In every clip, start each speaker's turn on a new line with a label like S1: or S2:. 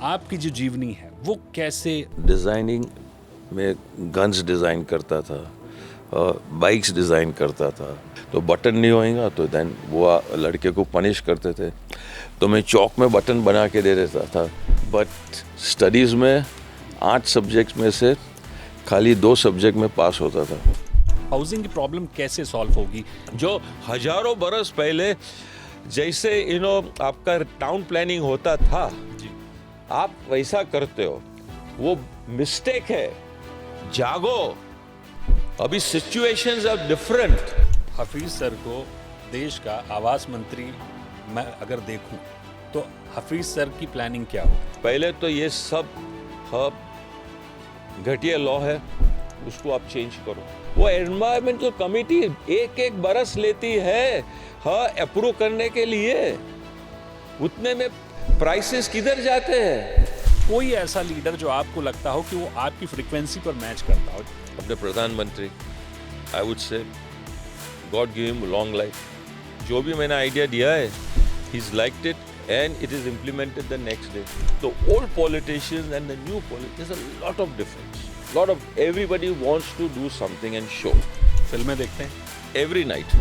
S1: आपकी जो जीवनी है वो कैसे?
S2: डिज़ाइनिंग में गन्स डिज़ाइन करता था, बाइक्स डिज़ाइन करता था। तो बटन नहीं होएगा तो देन वो लड़के को पनिश करते थे, तो मैं चौक में बटन बना के दे देता था। बट स्टडीज़ में 8 सब्जेक्ट्स में से खाली 2 सब्जेक्ट में पास होता था।
S1: हाउसिंग की प्रॉब्लम कैसे सॉल्व होगी?
S2: जो हजारों बरस पहले जैसे आपका टाउन प्लानिंग होता था,
S1: जी।
S2: आप वैसा करते हो, वो मिस्टेक है। जागो, अभी situations are different.
S1: Hafeez sir को देश का आवास मंत्री मैं अगर देखूं तो हफीज सर की प्लानिंग क्या हो?
S2: पहले तो ये सब घटिया लॉ है, उसको आप चेंज करो। वो एनवायरमेंटल कमेटी एक एक बरस लेती है अप्रूव करने के लिए, उतने में प्राइसेस किधर जाते हैं?
S1: कोई ऐसा लीडर जो आपको लगता हो कि वो आपकी फ्रीक्वेंसी पर मैच करता हो?
S2: अपने प्रधानमंत्री, I would say God give him long life. जो भी मैंने आइडिया दिया है, he is liked it and it is implemented the next day. तो old politicians and the new politicians, there is a lot of difference. Lot of everybody wants to do something and show.
S1: फिल्में देखते हैं?
S2: Every night.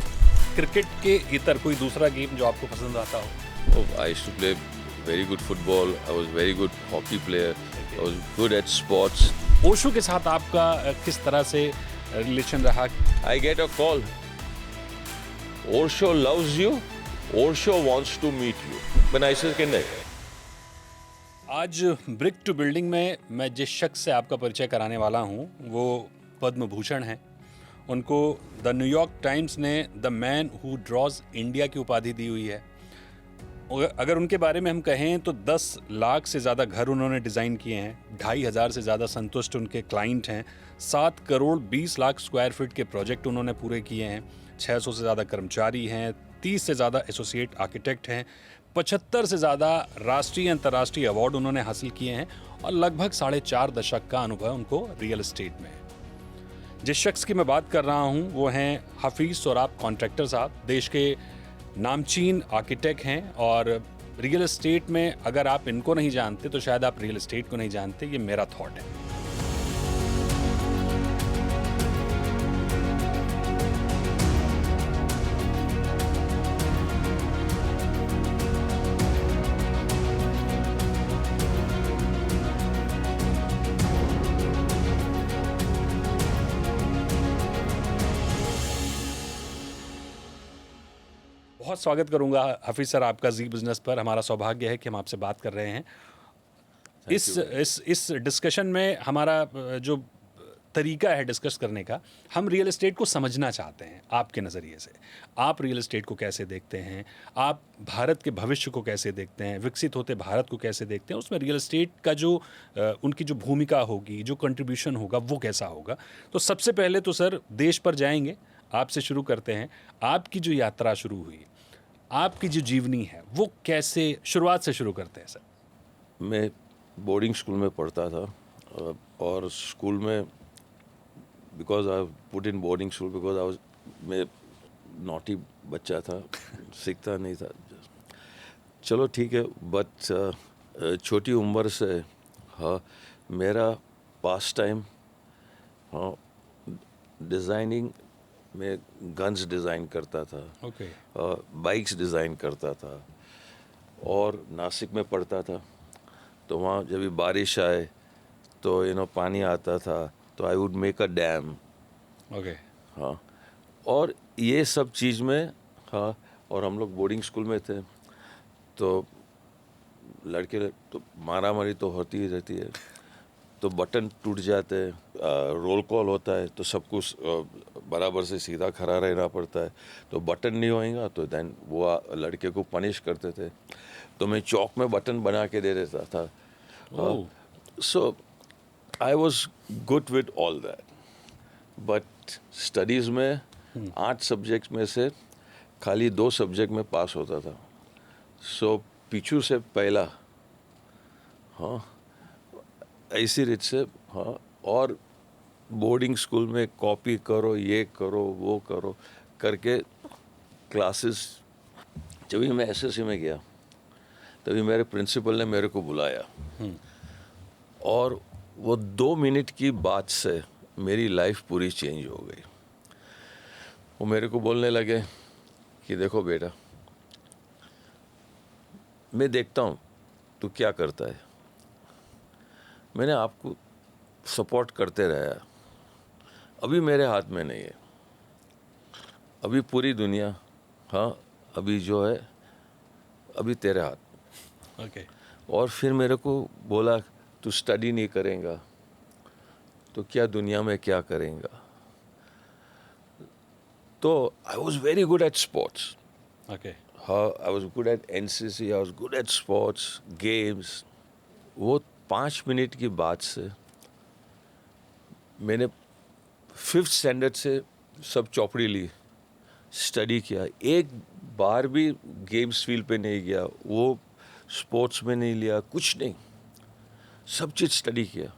S1: Cricket के इतर कोई दूसरा game जो आपको पसंद आता हो?
S2: I used to play very good football. I was very good hockey player. I was good at sports.
S1: Osho के साथ आपका किस तरह से रिलेशन रहा?
S2: I get a call. Osho loves you. Osho wants to meet you. When I said कि नहीं।
S1: आज ब्रिक टू बिल्डिंग में मैं जिस शख्स से आपका परिचय कराने वाला हूं वो पद्म भूषण हैं। उनको द न्यूयॉर्क टाइम्स ने the man who draws India की उपाधि दी हुई है। अगर उनके बारे में हम कहें तो 10 लाख से ज़्यादा घर उन्होंने डिज़ाइन किए हैं, 2,500 से ज़्यादा संतुष्ट उनके क्लाइंट हैं, 7 करोड़ 20 लाख स्क्वायर फीट के प्रोजेक्ट उन्होंने पूरे किए हैं, 600 से ज़्यादा कर्मचारी हैं, 30 से ज़्यादा एसोसिएट आर्किटेक्ट हैं, 75 से ज़्यादा राष्ट्रीय अंतर्राष्ट्रीय अवार्ड उन्होंने हासिल किए हैं और लगभग 4.5 दशक का अनुभव उनको रियल एस्टेट में है। जिस शख्स की मैं बात कर रहा हूँ वो हैं हफीज़ सोराब कॉन्ट्रैक्टर साहब। देश के नामचीन आर्किटेक्ट हैं और रियल एस्टेट में अगर आप इनको नहीं जानते तो शायद आप रियल एस्टेट को नहीं जानते, ये मेरा थॉट है। बहुत स्वागत करूंगा हफीज़ सर आपका जी बिजनेस पर। हमारा सौभाग्य है कि हम आपसे बात कर रहे हैं। इस डिस्कशन में हमारा जो तरीका है डिस्कस करने का, हम रियल एस्टेट को समझना चाहते हैं आपके नज़रिए से। आप रियल एस्टेट को कैसे देखते हैं? आप भारत के भविष्य को कैसे देखते हैं? विकसित होते भारत को कैसे देखते हैं? उसमें रियल एस्टेट का जो उनकी जो भूमिका होगी, जो कंट्रीब्यूशन होगा, वो कैसा होगा? तो सबसे पहले तो सर देश पर जाएंगे, आपसे शुरू करते हैं। आपकी जो यात्रा शुरू हुई, आपकी जो जीवनी है वो कैसे, शुरुआत से शुरू करते हैं सर।
S2: मैं बोर्डिंग स्कूल में पढ़ता था और स्कूल में because I put in boarding school because I was, मैं नॉटी बच्चा था, सीखता नहीं था। चलो ठीक है, बट छोटी उम्र से मेरा पास टाइम डिज़ाइनिंग में गन्स डिज़ाइन करता था,
S1: ओके।
S2: बाइक्स डिज़ाइन करता था और नासिक में पढ़ता था। तो वहाँ जब भी बारिश आए तो पानी आता था तो I would make a dam.
S1: Okay.
S2: हाँ, और ये सब चीज़ में और हम लोग बोर्डिंग स्कूल में थे तो लड़के तो मारा मारी तो होती ही रहती है, तो बटन टूट जाते हैं, रोल कॉल होता है तो सब कुछ बराबर से सीधा खड़ा रहना पड़ता है। तो बटन नहीं होएगा तो देन वो लड़के को पनिश करते थे, तो मैं चौक में बटन बना के दे देता था। So I was good with all that, but studies में 8 सब्जेक्ट में से खाली 2 सब्जेक्ट में पास होता था। सो पीछू से पहला ऐसी रीत से और बोर्डिंग स्कूल में कॉपी करो, ये करो, वो करो करके क्लासेस। जब भी मैं एसएससी में गया तभी मेरे प्रिंसिपल ने मेरे को बुलाया और वो 2 मिनट की बात से मेरी लाइफ पूरी चेंज हो गई। वो मेरे को बोलने लगे कि देखो बेटा, मैं देखता हूँ तू क्या करता है, मैंने आपको सपोर्ट करते रहा, अभी मेरे हाथ में नहीं है, अभी पूरी दुनिया, हाँ अभी जो है अभी तेरे हाथ।
S1: ओके।
S2: और फिर मेरे को बोला तू स्टडी नहीं करेगा तो क्या दुनिया में क्या करेगा। तो I was very good at sports,
S1: okay.
S2: हाँ I was good at NCC, I was good at sports games. वो 5 मिनट की बात से मैंने 5th स्टैंडर्ड से सब चौपड़ी ली, स्टडी किया, एक बार भी गेम्स फील्ड पे नहीं गया, वो स्पोर्ट्स में नहीं लिया, कुछ नहीं, सब चीज़ स्टडी किया।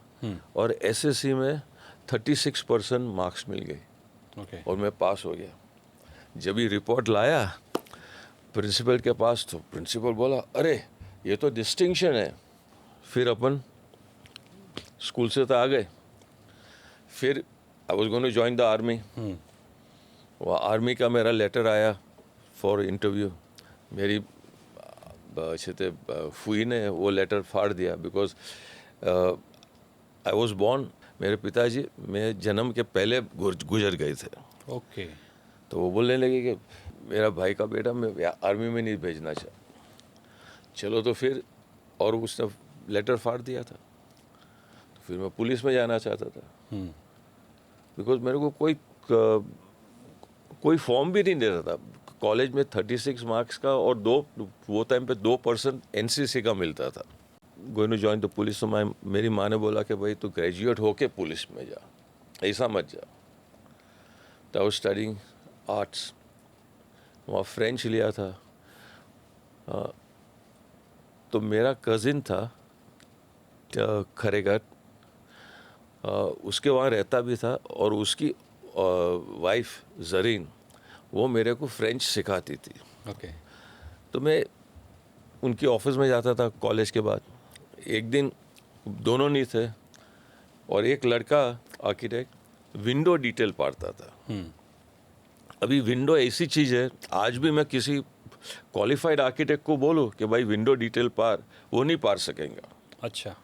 S2: और एसएससी में 36% मार्क्स मिल गए
S1: ओके।
S2: और मैं पास हो गया। जब ये रिपोर्ट लाया प्रिंसिपल के पास तो प्रिंसिपल बोला अरे ये तो डिस्टिंक्शन है। फिर अपन स्कूल से तो आ गए, फिर I was going to join the army. वो आर्मी का मेरा लेटर आया फॉर इंटरव्यू, मेरी फुई ने वो लेटर फाड़ दिया बिकॉज आई वॉज बॉर्न, मेरे पिताजी मेरे जन्म के पहले गुजर गए थे।
S1: ओके।
S2: तो वो बोलने लगे कि मेरा भाई का बेटा मैं आर्मी में नहीं भेजना चाहता। चलो तो फिर, और उसने लेटर फाड़ दिया था, तो फिर मैं पुलिस में जाना चाहता था बिकॉज मेरे को कोई फॉर्म भी नहीं देता था। कॉलेज में 36 मार्क्स का और वो टाइम पे 2% एनसीसी का मिलता था। Going to join the police, तो मेरी माँ ने बोला कि भाई तू ग्रेजुएट होके पुलिस में जा, ऐसा मत जा। तो आई वाज स्टडीइंग आर्ट्स, वहाँ फ्रेंच लिया था। तो मेरा कज़िन था खरेगट, उसके वहाँ रहता भी था, और उसकी वाइफ जरीन वो मेरे को फ्रेंच सिखाती थी।
S1: ओके।
S2: तो मैं उनकी ऑफिस में जाता था कॉलेज के बाद। एक दिन दोनों नहीं थे और एक लड़का आर्किटेक्ट विंडो डिटेल पारता था। अभी विंडो ऐसी चीज़ है, आज भी मैं किसी क्वालिफाइड आर्किटेक्ट को बोलूँ कि भाई विंडो डिटेल पार, वो नहीं पार सकेंगे।
S1: अच्छा।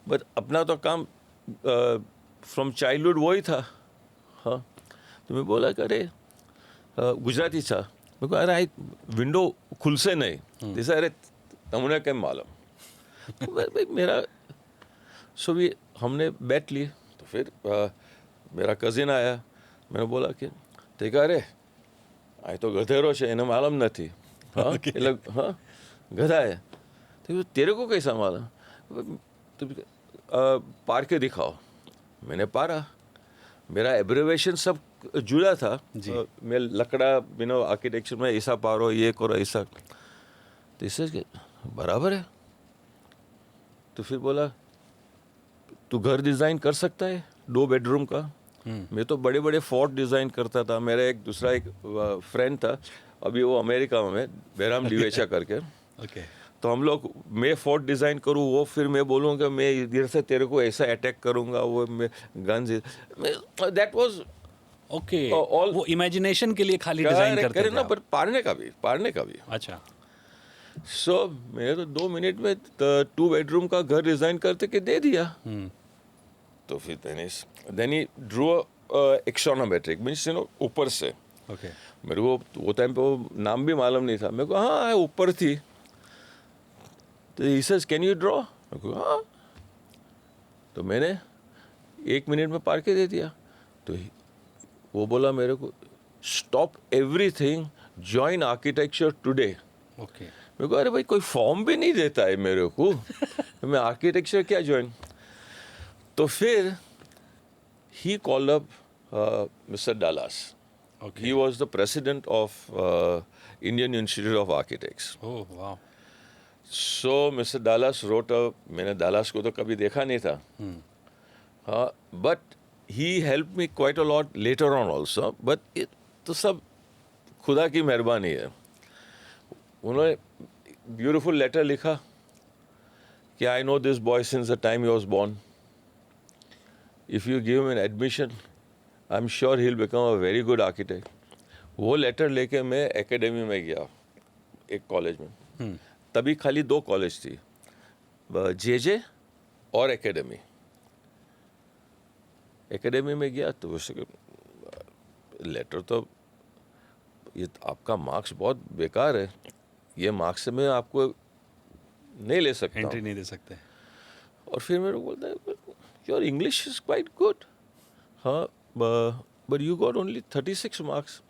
S2: बट अपना तो काम फ्रॉम चाइल्डहुड वही था। हाँ, तो मैं बोला कि अरे गुजराती था, मेरे को अरे विंडो खुल से नहीं जैसे, अरे तमुने क्या मालूम। तो भाई मेरा सो भी हमने बैठ ली। तो फिर मेरा कज़िन आया, मैंने बोला कि देखा अरे आ तो गधेरो છે એને मालूम નથી। हाँ એટલે हाँ गधा है। तो तेरे को कैसा मालूम, तो पार के दिखाओ। मैंने पारा, मेरा एब्रिवेशन सब जुड़ा था। मैं लकड़ा बिना आर्किटेक्चर में ऐसा पारो, ये करो ऐसा, तो इससे बराबर है। तो फिर बोला तू घर डिज़ाइन कर सकता है 2 बेडरूम का। मैं तो बड़े बड़े फोर्ट डिज़ाइन करता था। मेरा एक फ्रेंड था, अभी वो अमेरिका में, बेराम डिवेचा करके।
S1: ओके।
S2: तो हम लोग, मैं फोर्ट डिज़ाइन करूँ, वो फिर मैं बोलूँगा मैं इधर से तेरे को ऐसा अटैक करूँगा, वो मैं guns, that was
S1: okay.
S2: all-
S1: वो इमेजिनेशन के लिए खाली डिजाइन करते थे
S2: ना,
S1: आप।
S2: पर पारने का भी।
S1: अच्छा।
S2: सो मैं तो 2 मिनट में 2 बेडरूम का घर डिज़ाइन करते के दे दिया। तो फिर then he drew axonometric, means ऊपर से।
S1: ओके।
S2: मेरे को वो टाइम पे वो नाम भी मालूम नहीं था। मेरे को हाँ ऊपर थी। तो he says can you draw, मेरे को हाँ। तो मैंने 1 मिनट में पार के दे दिया। तो वो बोला मेरे को stop everything, join architecture today.
S1: Okay.
S2: मेरे को अरे भाई कोई फॉर्म भी नहीं देता है मेरे को, तो मैं आर्किटेक्चर क्या ज्वाइन। तो फिर he called up mister Dallas. He was the president of Indian Institute of Architects.
S1: ओह वाह।
S2: सो मिस्टर डालास रोट, मैंने डालास को तो कभी देखा नहीं था, हाँ, but he help me quite a lot later on also. But तो सब खुदा की मेहरबानी है। उन्होंने ब्यूटीफुल लेटर लिखा कि I know this boy since the time he was born. If you give him an admission, I'm sure he'll become a very good architect. वो लेटर लेके मैं एकेडमी में गया, एक कॉलेज में. तभी खाली 2 कॉलेज थी, JJ और एकेडमी. एकेडमी में गया तो उसके लेटर तो ये आपका मार्क्स बहुत बेकार है, ये मार्क्स से मैं आपको नहीं ले सकता,
S1: एंट्री नहीं दे सकते.
S2: और फिर मेरे को बोलता है your English is quite good. हाँ, but you got only 36 marks.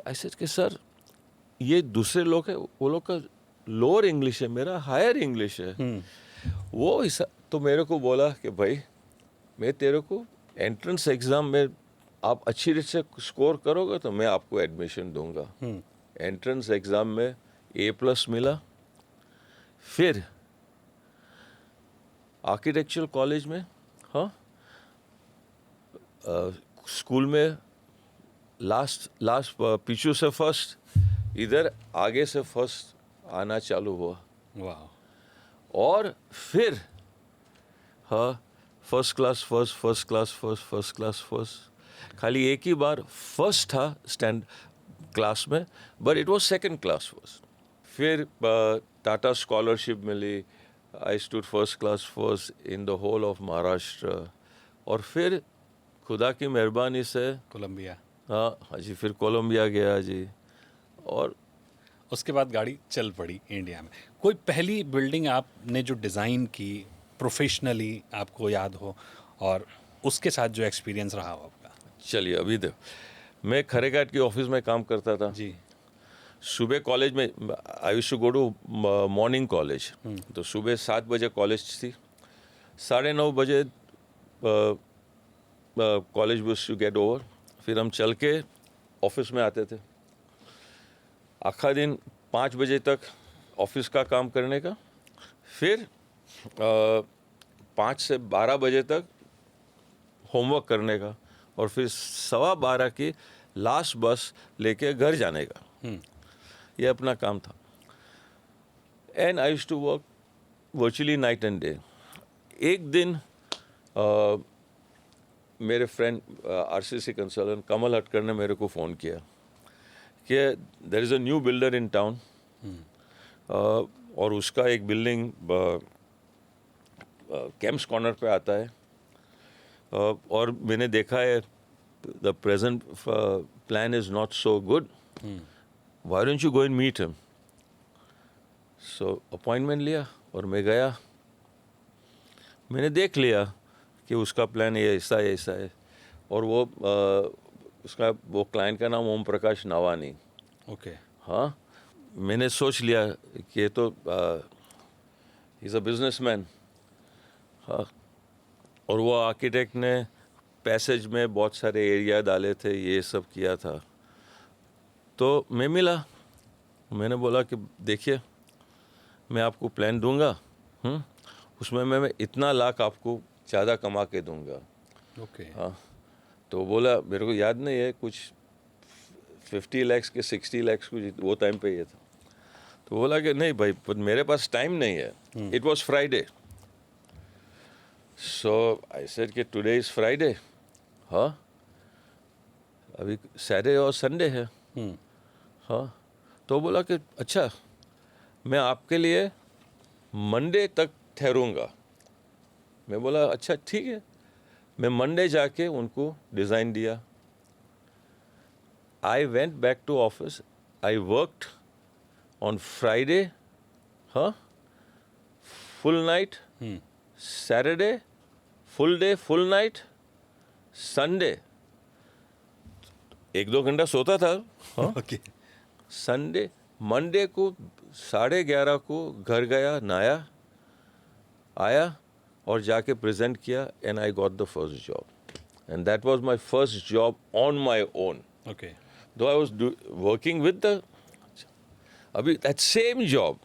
S2: I said कि सर ये दूसरे लोग है, वो लोग का लोअर इंग्लिश है, मेरा हायर इंग्लिश है. वो तो मेरे को बोला कि भाई मैं तेरे को एंट्रेंस एग्ज़ाम में आप अच्छी रीत से स्कोर करोगे तो मैं आपको एडमिशन दूंगा. एंट्रेंस एग्ज़ाम में A+ मिला. फिर आर्किटेक्चरल कॉलेज में, हाँ, स्कूल में लास्ट पीछू से फर्स्ट, इधर आगे से फर्स्ट आना चालू हुआ.
S1: वाह.
S2: और फिर हाँ, फर्स्ट क्लास फर्स्ट. खाली एक ही बार फर्स्ट था स्टैंड क्लास में, but it was second class first. फिर टाटा स्कॉलरशिप मिली. I stood first class first in the whole of Maharashtra. और फिर खुदा की मेहरबानी से
S1: कोलंबिया.
S2: हाँ जी, फिर कोलंबिया गया जी. और
S1: उसके बाद गाड़ी चल पड़ी इंडिया में. कोई पहली बिल्डिंग आपने जो डिज़ाइन की प्रोफेशनली आपको याद हो, और उसके साथ जो एक्सपीरियंस रहा हो आपका?
S2: चलिए अभी देखो, मैं खरेघाट की ऑफिस में काम करता था
S1: जी.
S2: सुबह कॉलेज में. I used to go to morning college. तो सुबह 7 बजे कॉलेज थी, 9:30 बजे college was to get over. फिर हम चल के ऑफिस में आते थे. आखा दिन 5 बजे तक ऑफिस का काम करने का. फिर 5 से 12 बजे तक होमवर्क करने का. और फिर 12:15 की लास्ट बस लेके घर जाने का. ये अपना काम था. And I used to work virtually night and day. एक दिन मेरे फ्रेंड RCC कंसल्टेंट कमल हटकर ने मेरे को फ़ोन किया कि there is a new builder in town, और उसका एक बिल्डिंग कैम्प्स कॉर्नर पे आता है. और मैंने देखा है the present plan is not so good. Why don't you go and meet him? So appointment लिया और मैं गया. मैंने देख लिया कि उसका प्लान ये ऐसा है. और वो उसका वो क्लाइंट का नाम ओम प्रकाश नावानी.
S1: ओके.
S2: हाँ, मैंने सोच लिया कि ये तो ही इज़ अ बिजनेसमैन. हाँ, और वो आर्किटेक्ट ने पैसेज में बहुत सारे एरिया डाले थे, ये सब किया था. तो मैं मिला, मैंने बोला कि देखिए मैं आपको प्लान दूंगा, उसमें मैं इतना लाख आपको ज़्यादा कमा के दूंगा.
S1: ओके.
S2: हाँ, तो बोला मेरे को याद नहीं है, कुछ 50 लाख के 60 लाख कुछ वो टाइम पे ये था. तो बोला कि नहीं भाई, पर मेरे पास टाइम नहीं है. It was Friday. So I said कि टुडे इज़ फ्राइडे. हाँ, अभी सैटरडे और संडे है. हाँ, तो बोला कि अच्छा मैं आपके लिए मंडे तक ठहरूंगा. मैं बोला अच्छा ठीक है. मैं मंडे जाके उनको डिज़ाइन दिया. I went back to office. I worked on Friday, हाँ, full night. Saturday full day full night. Sunday 1-2 घंटा सोता था. हाँ.
S1: ओके.
S2: संडे मंडे को 11:30 को घर गया, नहाया, आया और जाके प्रेजेंट किया. And I got the first job. And that was my first job on my own.
S1: Okay.
S2: Though I was working with the अभी that same job.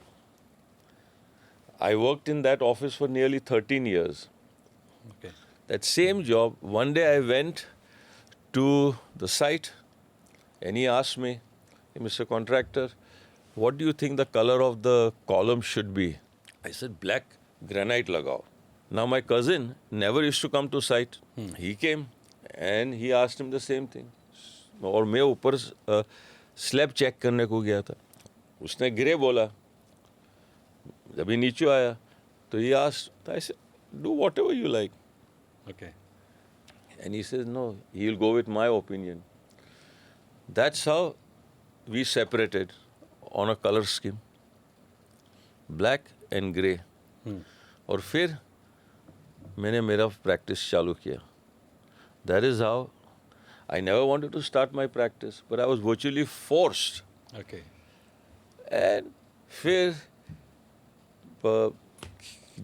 S2: I worked in that office for nearly 13 years.
S1: Okay.
S2: That same job, one day I went to the site and he asked me, hey, Mr. Contractor, what do you think the color of the column should be? I said, black granite lagao. Now my cousin never used to come to site. He came and he asked him the same thing. और मैं ऊपर slab check करने को गया था. उसने grey बोला. जब ही नीचे आया तो he asked, I said, do whatever you like.
S1: Okay.
S2: And he says, no, he'll go with my opinion. That's how we separated on a color scheme. Black and grey. और फिर मैंने मेरा practice चालू किया. That is how I never wanted to start my practice, but I was virtually forced.
S1: Okay.
S2: And फिर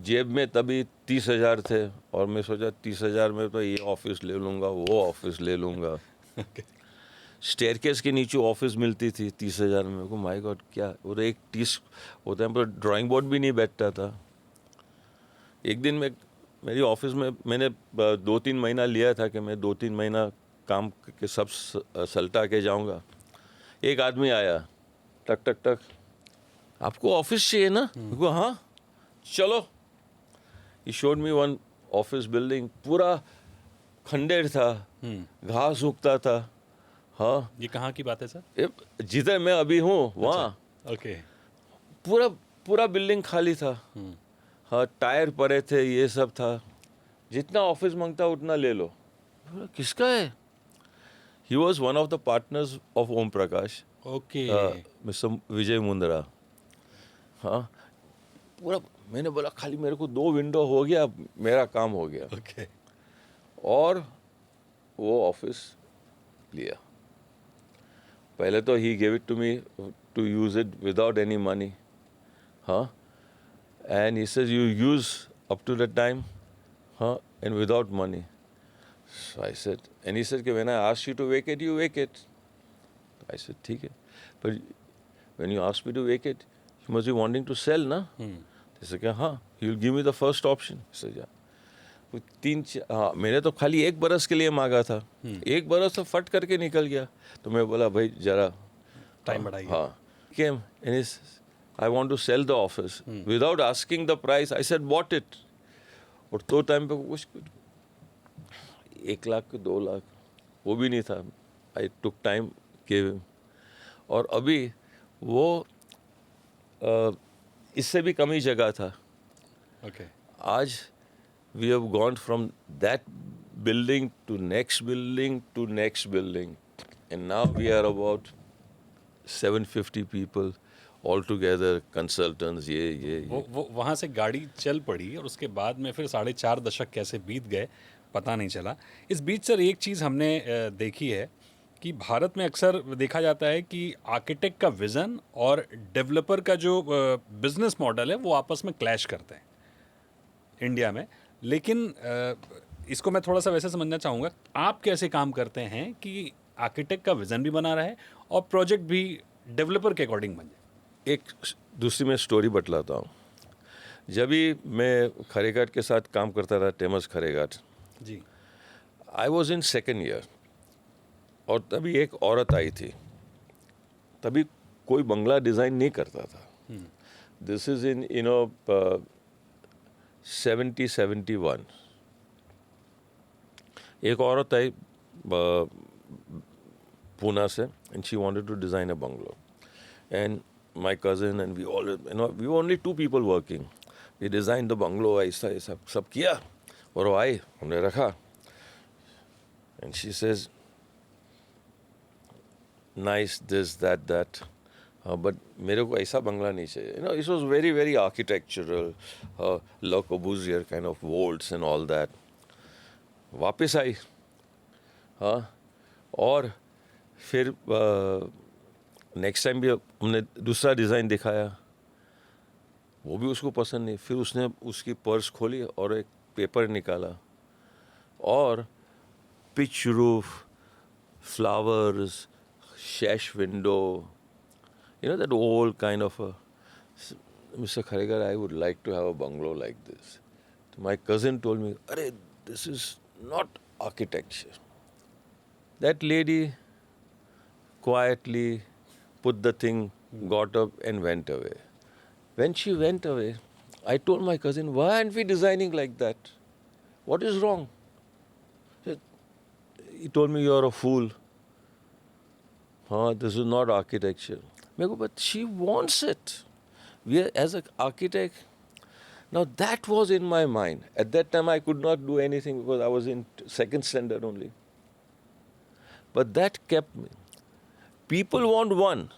S2: जेब में तभी 30,000 थे और मैं सोचा 30,000 में तो ये ऑफिस ले लूँगा, वो ऑफिस ले लूँगा. स्टेयरकेस के नीचे ऑफिस मिलती थी 30,000 में. को माय गॉड क्या, और एक 30 होता है पर ड्राइंग बोर्ड भी नहीं बैठता था. एक दिन में मेरी ऑफिस में मैंने 2-3 महीना लिया था कि मैं 2-3 महीना काम के सब सलटा के जाऊँगा. एक आदमी आया, टक टक टक, आपको ऑफिस चाहिए ना? को हाँ चलो. He showed me one office building, पूरा खंडेर था, घास उगता था. हाँ.
S1: ये कहाँ की बात है सर?
S2: जिधर मैं अभी हूँ वहाँ.
S1: ओके.
S2: पूरा बिल्डिंग खाली था. हाँ, टायर पड़े थे, ये सब था. जितना ऑफिस मांगता उतना ले लो. किसका है? He was one of the partners of Om Prakash.
S1: Okay.
S2: Mr. विजय मुंद्रा. हाँ, पूरा. मैंने बोला खाली मेरे को 2 विंडो हो गया, मेरा काम हो गया.
S1: ओके.
S2: और वो ऑफिस लिया. पहले तो he gave it to me to use it without any money. हाँ. And he says you use up to the time. हाँ. And without money. So I said, and he said कि when I ask you to vacate you vacate. I said ठीक है, पर when you ask me to vacate you must be wanting to sell ना. जैसे कि हाँ, he will give me the first option. हाँ, मैंने तो खाली 1 बरस के लिए मांगा था. 1 बरस तो फट करके निकल गया. तो मैं बोला भाई जरा
S1: टाइम बढ़ाइए.
S2: हाँ. Came and he says, I want to sell the office. Without asking the price, I said bought it. और तो टाइम पे कुछ 1 लाख 2 लाख वो भी नहीं था. I took time, gave him. और अभी वो इससे भी कम ही जगह था.
S1: Okay.
S2: आज we have gone from that building to next building to next building, and now we are about 750 people all together, consultants. ये
S1: वो वहाँ से गाड़ी चल पड़ी और उसके बाद में फिर 4.5 दशक कैसे बीत गए पता नहीं चला. इस बीच सर एक चीज़ हमने देखी है कि भारत में अक्सर देखा जाता है कि आर्किटेक्ट का विज़न और डेवलपर का जो बिजनेस मॉडल है वो आपस में क्लैश करते हैं इंडिया में. लेकिन इसको मैं थोड़ा सा वैसे समझना चाहूँगा, आप कैसे काम करते हैं कि आर्किटेक्ट का विज़न भी बना रहे और प्रोजेक्ट भी डेवलपर के अकॉर्डिंग बन जाए?
S2: एक दूसरी मैं स्टोरी बतलाता हूँ. जब भी मैं खरेघाट के साथ काम करता था, टेमस खरेघाट
S1: जी,
S2: I was in 2nd year. और तभी एक औरत आई थी. तभी कोई बंगला डिज़ाइन नहीं करता था. This is in 70-71. एक औरत आई पूना से, and she wanted to design a bungalow. And my cousin and we all, we were only 2 people working. We designed the bungalow, ऐसा सब किया. और वो आई, हमने रखा. And she says, nice, this, that. But मेरे को ऐसा बंगला नहीं चाहिए. It was very, very architectural, Le Corbusier kind of vaults and all that. वापस आई. हाँ. और फिर नेक्स्ट टाइम भी हमने दूसरा डिज़ाइन दिखाया, वो भी उसको पसंद नहीं. फिर उसने उसकी पर्स खोली और एक पेपर निकाला और pitch roof, flowers, sash window, that old kind of a, Mr. Kharigar, I would like to have a bungalow like this. So my cousin told me, Arey, this is not architecture. That lady quietly put the thing, got up and went away. When she went away, I told my cousin, why aren't we designing like that? What is wrong? He told me, you're a fool. This is not architecture. मैं को, but she wants it. We are, as an architect, now that was in my mind. At that time, I could not do anything because I was in second standard only. But that kept me. People want one,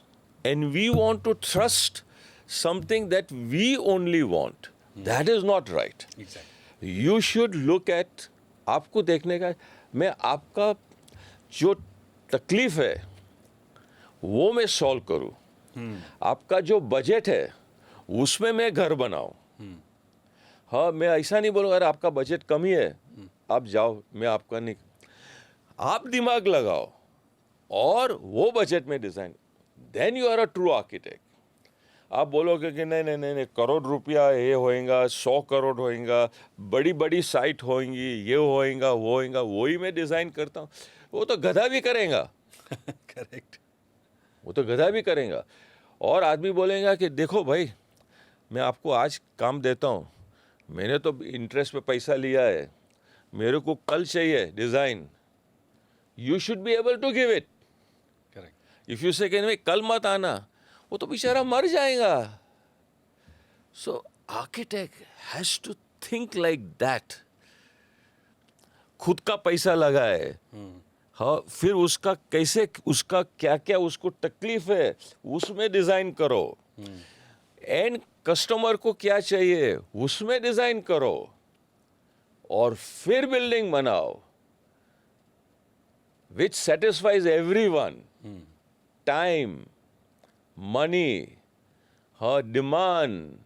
S2: and we want to trust something that we only want. That is not right.
S1: Exactly.
S2: You should look at, आपको देखने का, मैं आपका जो तकलीफ है वो मैं सॉल्व करूं. आपका जो बजट है उसमें मैं घर बनाऊं. हाँ, मैं ऐसा नहीं बोलूँगा अरे आपका बजट कम ही है, आप जाओ, मैं आपका नहीं. आप दिमाग लगाओ और वो बजट में design, then you are a true architect. आप बोलोगे कि नहीं नहीं नहीं नहीं, करोड़ रुपया ये होएगा, 100 करोड़ होएगा, बड़ी बड़ी साइट होएंगी, ये होएगा वो होएगा, वही मैं डिज़ाइन करता हूँ. वो तो गधा भी करेगा.
S1: करेक्ट.
S2: वो तो गधा भी करेगा. और आदमी बोलेगा कि देखो भाई, मैं आपको आज काम देता हूँ, मैंने तो इंटरेस्ट पे पैसा लिया है, मेरे को कल चाहिए design. You should be able to give it.
S1: Correct.
S2: If you say भाई कल मत आना, वो तो बेचारा मर जाएगा. So architect has to think like that. खुद का पैसा लगाए, हाँ, फिर उसका कैसे, उसका क्या क्या उसको तकलीफ है उसमें डिजाइन करो. एंड कस्टमर को क्या चाहिए उसमें डिजाइन करो, और फिर बिल्डिंग बनाओ which satisfies everyone. Time, money, her demand.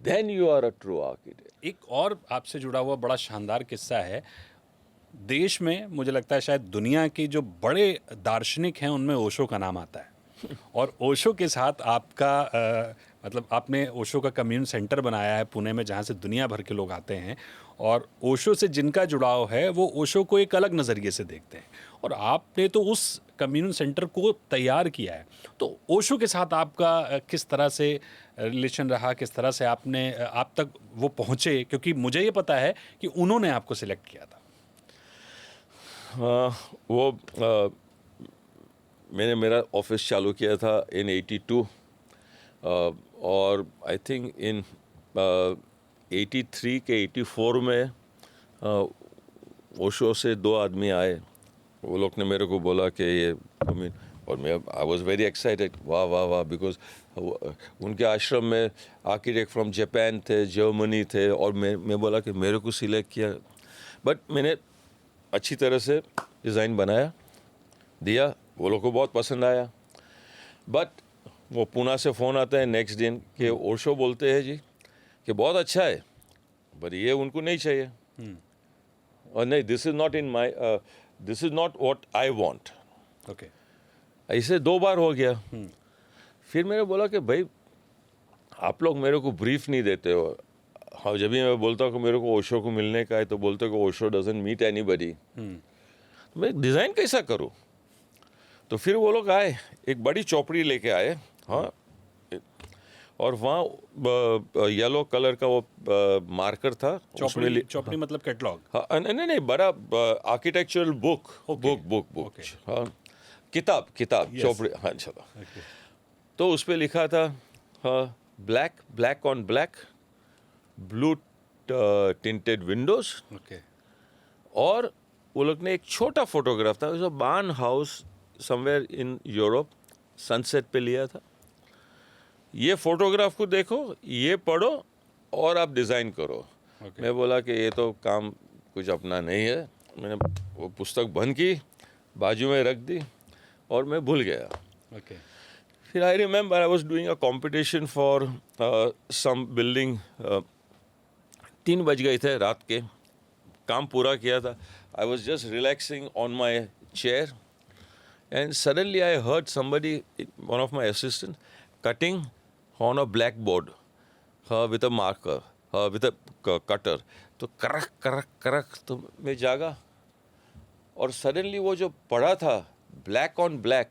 S2: Then you are a true architect.
S1: एक और आपसे जुड़ा हुआ बड़ा शानदार किस्सा है. देश में मुझे लगता है शायद दुनिया के जो बड़े दार्शनिक हैं उनमें ओशो का नाम आता है. और ओशो के साथ आपका मतलब आपने ओशो का कम्युनिटी सेंटर बनाया है पुणे में, जहाँ से दुनिया भर के लोग आते हैं, और ओशो से जिनका जुड़ाव है वो ओशो को एक अलग नज़रिए से देखते हैं, और आपने तो उस कम्युनिटी सेंटर को तैयार किया है. तो ओशो के साथ आपका किस तरह से रिलेशन रहा, किस तरह से आपने आप तक वो पहुँचे, क्योंकि मुझे ये पता है कि उन्होंने आपको सिलेक्ट किया था.
S2: मैंने मेरा ऑफिस चालू किया था इन 82, और आई थिंक इन 83 के 84 में ओशो से 2 आदमी आए. वो लोग ने मेरे को बोला कि ये और मैं आई वॉज वेरी एक्साइटेड, वाह वाह वाह, बिकॉज उनके आश्रम में आर्किटेक्ट फ्रॉम जापान थे, जर्मनी थे, और मैं बोला कि मेरे को सिलेक्ट किया. बट मैंने अच्छी तरह से डिज़ाइन बनाया, दिया, वो लोग को बहुत पसंद आया. बट वो पुणे से फ़ोन आता है नेक्स्ट दिन कि ओशो बोलते हैं जी कि बहुत अच्छा है, बट ये उनको नहीं चाहिए. और नहीं, this is not in my, this is not what I want.
S1: Okay.
S2: ऐसे 2 बार हो गया. फिर मैंने बोला कि भाई आप लोग मेरे को ब्रीफ नहीं देते हो. हाँ, जब भी मैं बोलता हूँ कि मेरे को ओशो को मिलने का है तो बोलते हो कि ओशो डजंट मीट एनीबडी. मैं डिज़ाइन कैसा करूँ? तो फिर वो लोग आए, एक बड़ी चौपड़ी लेके आए, हाँ, और वहाँ येलो कलर का वो मार्कर था.
S1: चौपड़ी मतलब कैटलॉग?
S2: हाँ, नहीं नहीं, बड़ा आर्किटेक्चरल बुक. हाँ, किताब चौपड़ी. हाँ, चलो. तो उस पर लिखा था, हाँ, black on black, blue tinted windows. और वो लोग ने एक छोटा फोटोग्राफ था, barn house somewhere in Europe, sunset पे लिया था. ये फोटोग्राफ को देखो, ये पढ़ो और आप डिज़ाइन करो. मैं बोला कि ये तो काम कुछ अपना नहीं है. मैंने वो पुस्तक बंद की, बाजू में रख दी, और मैं भूल गया. फिर I remember I was doing a competition for some building. 3 बज गए थे रात के, काम पूरा किया था. I was just relaxing on my chair, and suddenly I heard somebody, one of my assistants, cutting on a blackboard, with a marker, with a cutter. तो करक, तो मैं जागा, और सडनली वो जो पढ़ा था ब्लैक ऑन ब्लैक,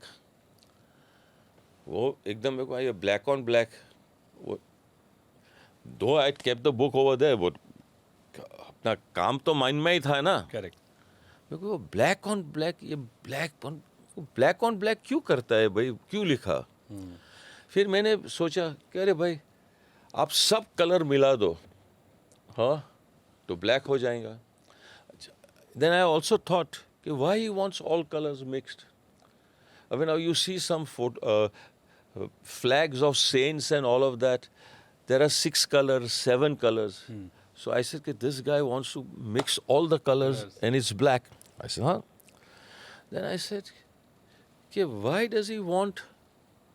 S2: वो एकदम मेरे को ये ब्लैक ऑन ब्लैक, वो दो I kept the book over there, वो अपना काम तो माइंड में ही था ना।
S1: करेक्ट।
S2: मेरे को ब्लैक ऑन ब्लैक, ये ब्लैक ऑन ब्लैक क्यों करता है भाई, क्यों लिखा? फिर मैंने सोचा कि अरे भाई आप सब कलर मिला दो, हाँ, तो ब्लैक हो जाएगा। देन आई ऑल्सो थॉट कि why he wants all colours mixed. अभी now you see some flags of saints and all of that, there are 6 colors, 7 colors. So I said, this guy wants to mix all the colors and it's black. I said, huh? Then I said, why does he want,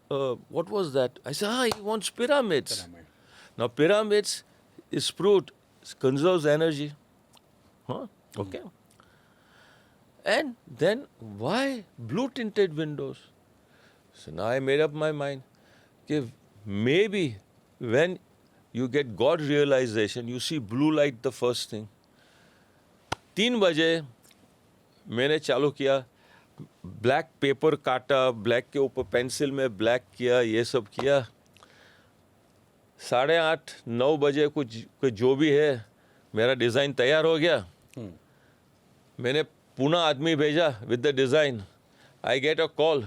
S2: what was that? I said, he wants pyramids.
S1: Pyramid.
S2: Now pyramids is proved conserves energy. Huh? Okay. And then why blue tinted windows? So now I made up my mind. Maybe when you get God realization, you see blue light the first thing. 3 बजे मैंने चालू किया, black pepper काटा, black के ऊपर pencil में black किया, ये सब किया। 8:30-9 बजे कुछ जो भी है, मेरा डिज़ाइन तैयार हो गया। मैंने पुणे आदमी भेजा with the design. I get a call,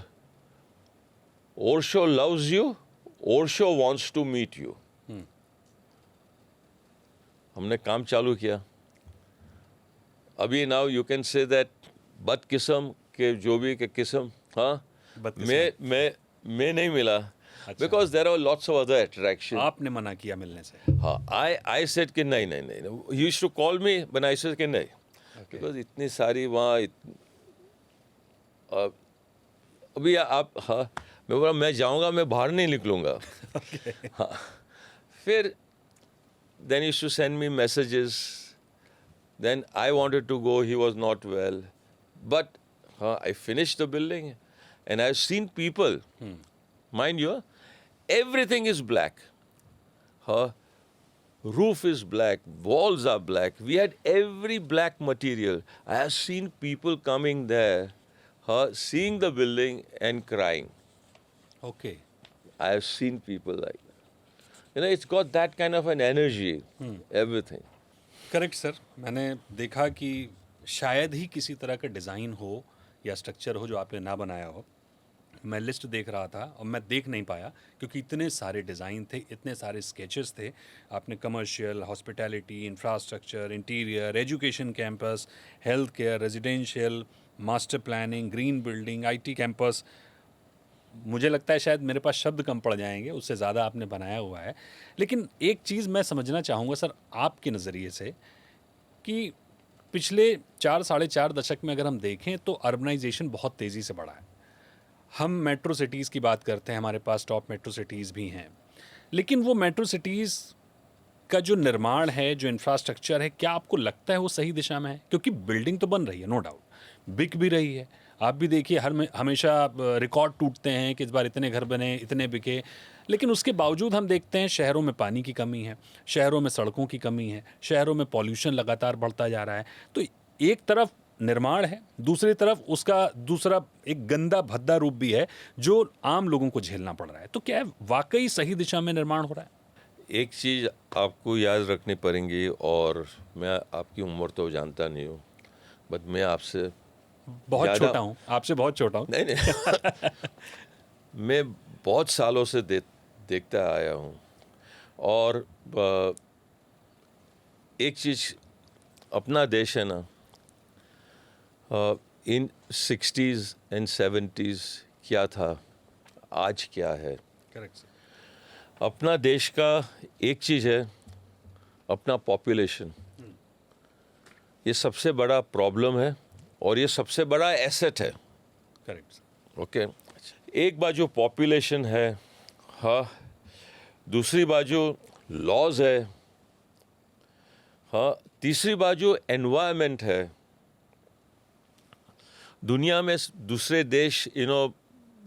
S2: ओरशो लव्स यू, ओरशो वांट्स टू मीट यू। हमने काम चालू किया। अभी now you can say that बदकिस्म के जो भी के किस्म, हाँ, मैं नहीं मिला, because there are lots of other attraction.
S1: आपने मना किया मिलने से?
S2: हाँ, आई सेड कि नहीं, he used to call me when I said कि नहीं, बिकॉज इतनी सारी वहाँ अभी आप, हाँ, मैं बोला मैं जाऊँगा, मैं बाहर नहीं निकलूँगा। हाँ, फिर then he used to send me messages. Then I wanted to go, he was not well. But I finished the building and I've seen people, mind you, everything is black. Roof is black, walls are black. We had every black material. I have seen people coming there, seeing the building and crying.
S1: Okay.
S2: I have seen people like that. You know, it's got that kind of an energy, everything.
S1: Correct sir. मैंने देखा कि शायद ही किसी तरह का design हो या structure हो जो आपने ना बनाया हो। मैं लिस्ट देख रहा था और मैं देख नहीं पाया क्योंकि इतने सारे डिज़ाइन थे, इतने सारे स्केचेस थे। आपने commercial, hospitality, infrastructure, interior, education campus, health care, residential, master planning, green building, IT campus. मुझे लगता है शायद मेरे पास शब्द कम पड़ जाएंगे, उससे ज़्यादा आपने बनाया हुआ है। लेकिन एक चीज़ मैं समझना चाहूँगा सर आपके नज़रिए से कि पिछले 4-4.5 दशक में अगर हम देखें तो अर्बनाइजेशन बहुत तेज़ी से बढ़ा है। हम मेट्रो सिटीज़ की बात करते हैं, हमारे पास टॉप मेट्रो सिटीज़ भी हैं, लेकिन वो मेट्रो सिटीज़ का जो निर्माण है, जो इंफ्रास्ट्रक्चर है, क्या आपको लगता है वो सही दिशा में है? क्योंकि बिल्डिंग तो बन रही है, नो डाउट, बिक भी रही है। आप भी देखिए हमेशा रिकॉर्ड टूटते हैं कि इस बार इतने घर बने, इतने बिके, लेकिन उसके बावजूद हम देखते हैं शहरों में पानी की कमी है, शहरों में सड़कों की कमी है, शहरों में पॉल्यूशन लगातार बढ़ता जा रहा है। तो एक तरफ निर्माण है, दूसरी तरफ उसका दूसरा एक गंदा भद्दा रूप भी है जो आम लोगों को झेलना पड़ रहा है। तो क्या वाकई सही दिशा में निर्माण हो रहा है?
S2: एक चीज़ आपको याद रखनी पड़ेगी, और मैं आपकी उम्र तो जानता नहीं हूँ, बट मैं आपसे
S1: बहुत छोटा हूँ, आपसे बहुत छोटा हूँ।
S2: नहीं मैं बहुत सालों से देखता आया हूँ, और एक चीज़ अपना देश है ना, इन 60s एंड 70s क्या था, आज क्या है।
S1: करेक्ट।
S2: अपना देश का एक चीज़ है अपना पॉपुलेशन, ये सबसे बड़ा प्रॉब्लम है और ये सबसे बड़ा एसेट है।
S1: करेक्ट।
S2: ओके, एक बाजू पॉपुलेशन है, हाँ, दूसरी बाजू लॉज है, हाँ, तीसरी बाजू एनवायरनमेंट है। दुनिया में दूसरे देश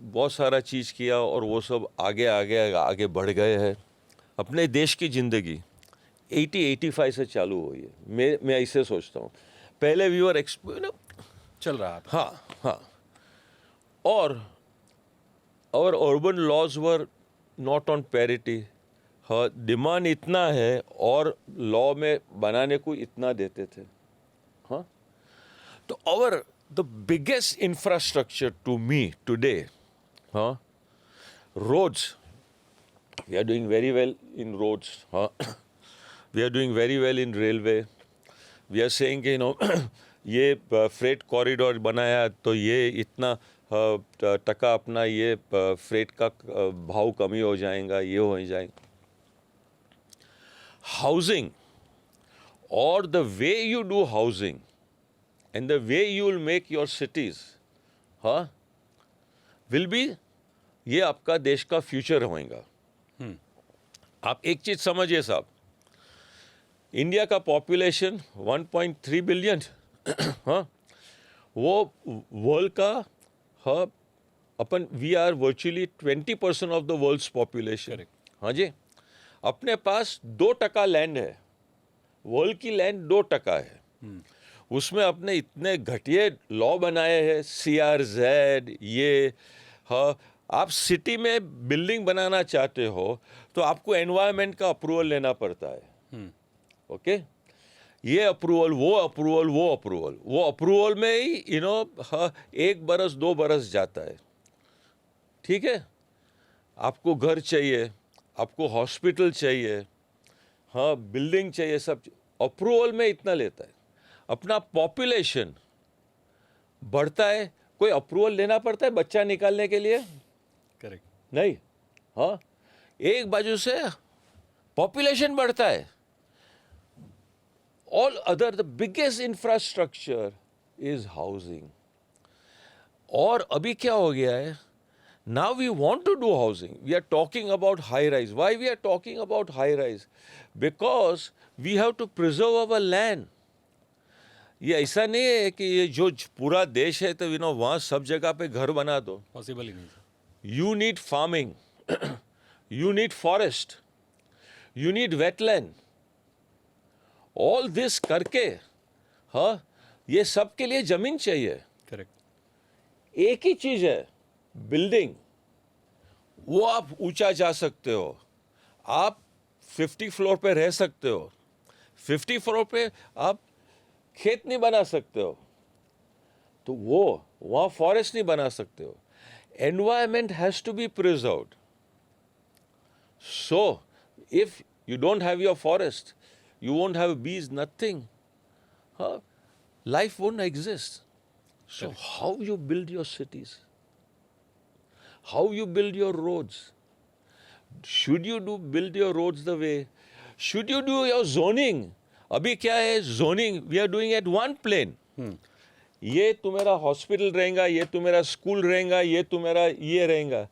S2: बहुत सारा चीज़ किया और वो सब आगे बढ़ गए हैं। अपने देश की ज़िंदगी 80-85 से चालू हुई है, मैं ऐसे सोचता हूँ। पहले व्यूअर
S1: चल रहा था।
S2: हाँ, और urban laws were not on parity. हाँ, डिमांड इतना है और लॉ में बनाने को इतना देते थे. हाँ, तो our the biggest infrastructure to me today, huh? Roads. We are doing very well in roads. Huh? We are doing very well in railway. We are saying कि ये फ्रेट कॉरिडोर बनाया तो ये इतना टका अपना ये फ्रेट का भाव कमी हो जाएगा, ये हो जाएगा. Housing or the way you do housing and the way you will make your cities, हाँ, will be ये आपका देश का फ्यूचर होएगा. आप एक चीज समझिए साहब, इंडिया का पॉपुलेशन 1.3 बिलियन, हाँ, वो वर्ल्ड का, हाँ, अपन we are virtually 20% of the world's population. हाँ जी, अपने पास 2% लैंड है, वर्ल्ड की लैंड 2% है. उसमें अपने इतने घटिया लॉ बनाए हैं, CRZ, ये, हाँ, आप सिटी में बिल्डिंग बनाना चाहते हो तो आपको एनवायरनमेंट का अप्रूवल लेना पड़ता है. ओके, ये अप्रूवल, वो अप्रूवल, वो अप्रूवल, वो अप्रूवल में ही हाँ, 1 बरस 2 बरस जाता है. ठीक है, आपको घर चाहिए, आपको हॉस्पिटल चाहिए, हाँ, बिल्डिंग चाहिए, सब अप्रूवल में इतना लेता है. अपना पॉपुलेशन बढ़ता है, कोई अप्रूवल लेना पड़ता है बच्चा निकालने के लिए?
S1: करेक्ट,
S2: नहीं. हाँ, एक बाजू से पॉपुलेशन बढ़ता है, all other the biggest infrastructure is housing. और अभी क्या हो गया है, now we want to do housing, we are talking about high rise. Why we are talking about high rise? Because we have to preserve our land. ये ऐसा नहीं है कि ये जो पूरा देश है तो वहाँ सब जगह पे घर बना दो,
S1: पॉसिबल ही नहीं.
S2: You need farming, you need forest, you need wetland. All this करके, हाँ, ये सब के लिए जमीन चाहिए.
S1: करेक्ट,
S2: एक ही चीज है, बिल्डिंग. वो आप ऊंचा जा सकते हो, आप 50 फ्लोर पे रह सकते हो, 50 फ्लोर पे आप खेत नहीं बना सकते हो, तो वो वहाँ फॉरेस्ट नहीं बना सकते हो. Environment has to be preserved. So, if you don't have your forest, you won't have bees, nothing. Huh? Life won't exist. So, how you build your cities? How you build your roads? Should you build your roads the way? Should you do your zoning? अभी क्या है zoning? We are doing at one plane. ये तुम्हारा hospital रहेगा, ये तुम्हारा school रहेगा, ये तुम्हारा ये रहेगा.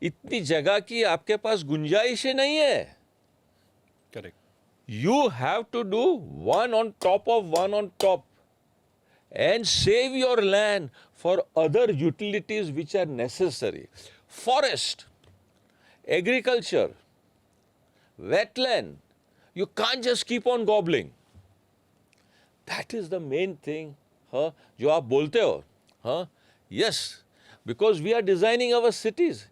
S2: इतनी जगह की आपके पास गुंजाइश नहीं है.
S1: Correct,
S2: You have to do one on top of one on top and save your land for other utilities which are necessary. Forest, agriculture, wetland. You can't just keep on gobbling. That is the main thing. हाँ, जो आप बोलते हो, हाँ, yes, because we are designing our cities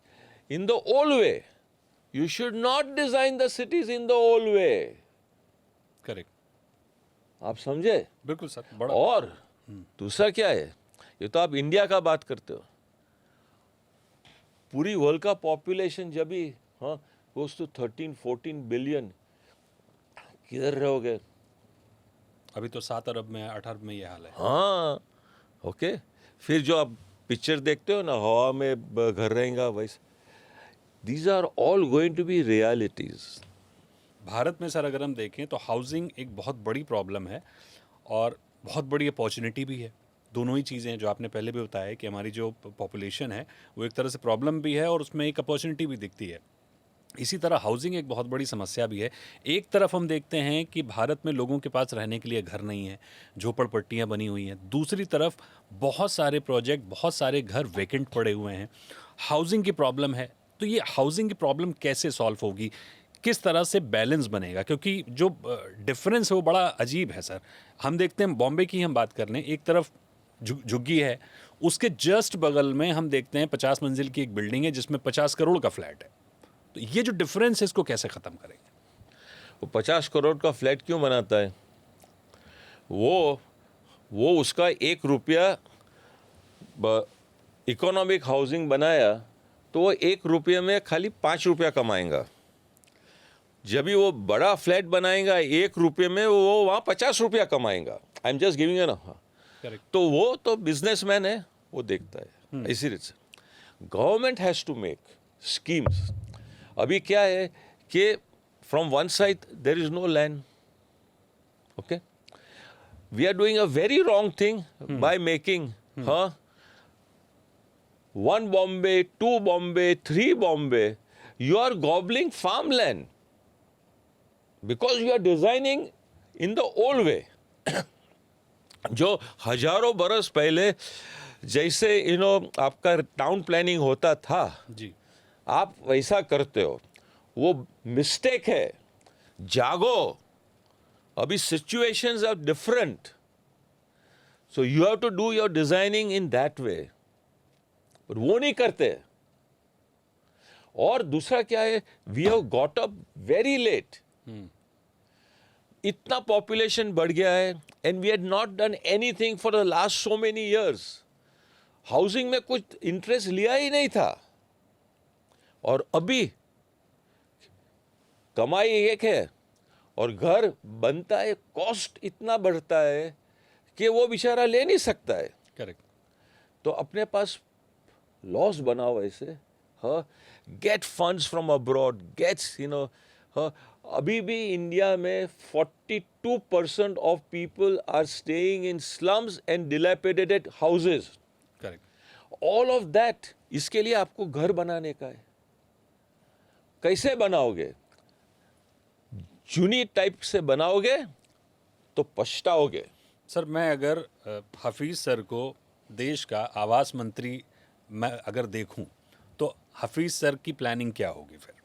S2: in the old way. You should not design the cities in the old way.
S1: Correct,
S2: आप समझे?
S1: बिल्कुल sir. बड़ा
S2: और दूसरा क्या है, ये तो आप इंडिया का बात करते हो, पूरी वर्ल्ड का पॉपुलेशन जब भी, हाँ, goes to 13-14 बिलियन, किधर रहोगे?
S1: अभी तो 7 अरब में, 8 अरब में ये हाल है.
S2: हाँ, ओके. फिर जो आप पिक्चर देखते हो ना, हवा में घर रहेगा वैसे. These are all going to be realities.
S1: भारत में सर अगर हम देखें तो हाउसिंग एक बहुत बड़ी प्रॉब्लम है और बहुत बड़ी अपॉर्चुनिटी भी है. दोनों ही चीज़ें जो आपने पहले भी बताया कि हमारी जो पॉपुलेशन है वो एक तरह से प्रॉब्लम भी है और उसमें एक अपॉर्चुनिटी भी दिखती है. इसी तरह हाउसिंग एक बहुत बड़ी समस्या भी है. एक तरफ हम देखते हैं कि भारत में लोगों के पास रहने के लिए घर नहीं है, झोपड़पट्टियाँ बनी हुई हैं. दूसरी तरफ बहुत सारे प्रोजेक्ट, बहुत सारे घर वैकेंट पड़े हुए हैं. हाउसिंग की प्रॉब्लम है. तो ये हाउसिंग की प्रॉब्लम कैसे सॉल्व होगी, किस तरह से बैलेंस बनेगा? क्योंकि जो डिफरेंस है वो बड़ा अजीब है सर. हम देखते हैं बॉम्बे की हम बात कर लें, एक तरफ झुग्गी है, उसके जस्ट बगल में हम देखते हैं 50 मंजिल की एक बिल्डिंग है जिसमें 50 करोड़ का फ्लैट है. तो ये जो डिफरेंस है इसको कैसे ख़त्म करेंगे?
S2: वो 50 करोड़ का फ्लैट क्यों बनाता है? वो उसका 1 रुपया इकोनॉमिक हाउसिंग बनाया तो वो 1 रुपये में खाली 5 रुपया कमाएगा। जब भी वो बड़ा फ्लैट बनाएगा 1 रुपये में वो वहाँ 50 रुपया कमाएगा। आई एम जस्ट गिविंग ना।
S1: करेक्ट।
S2: तो वो तो बिजनेसमैन है, वो देखता है। इसीलिए government has to make schemes. अभी क्या है कि from one side there is no land, okay, we are doing a very wrong thing by making 1 Bombay, 2 Bombay, 3 Bombay. You are gobbling farmland because you are designing in the old way. जो हजारों बरस पहले जैसे आपका town planning होता था,
S1: जी।
S2: आप वैसा करते हो, वो मिस्टेक है। जागो, अभी situations are different, so you have to do your designing in that way, but वो नहीं करते। और दूसरा क्या है, we have got up very late, इतना population बढ़ गया है, and we had not done anything for the last so many years. Housing में कुछ इंटरेस्ट लिया ही नहीं था, और अभी कमाई एक है और घर बनता है, कॉस्ट इतना बढ़ता है कि वो बेचारा ले नहीं सकता है।
S1: करेक्ट।
S2: तो अपने पास लॉस बनाओ ऐसे, get funds from abroad, gets अभी भी इंडिया में 42% of people are staying in slums and dilapidated houses.
S1: Correct.
S2: All of that, इसके लिए आपको घर बनाने का है। कैसे बनाओगे? जूनी टाइप से बनाओगे तो पछताओगे।
S1: सर, मैं अगर हफीज़ सर को देश का आवास मंत्री मैं अगर देखूं तो हफीज़ सर की प्लानिंग क्या होगी फिर?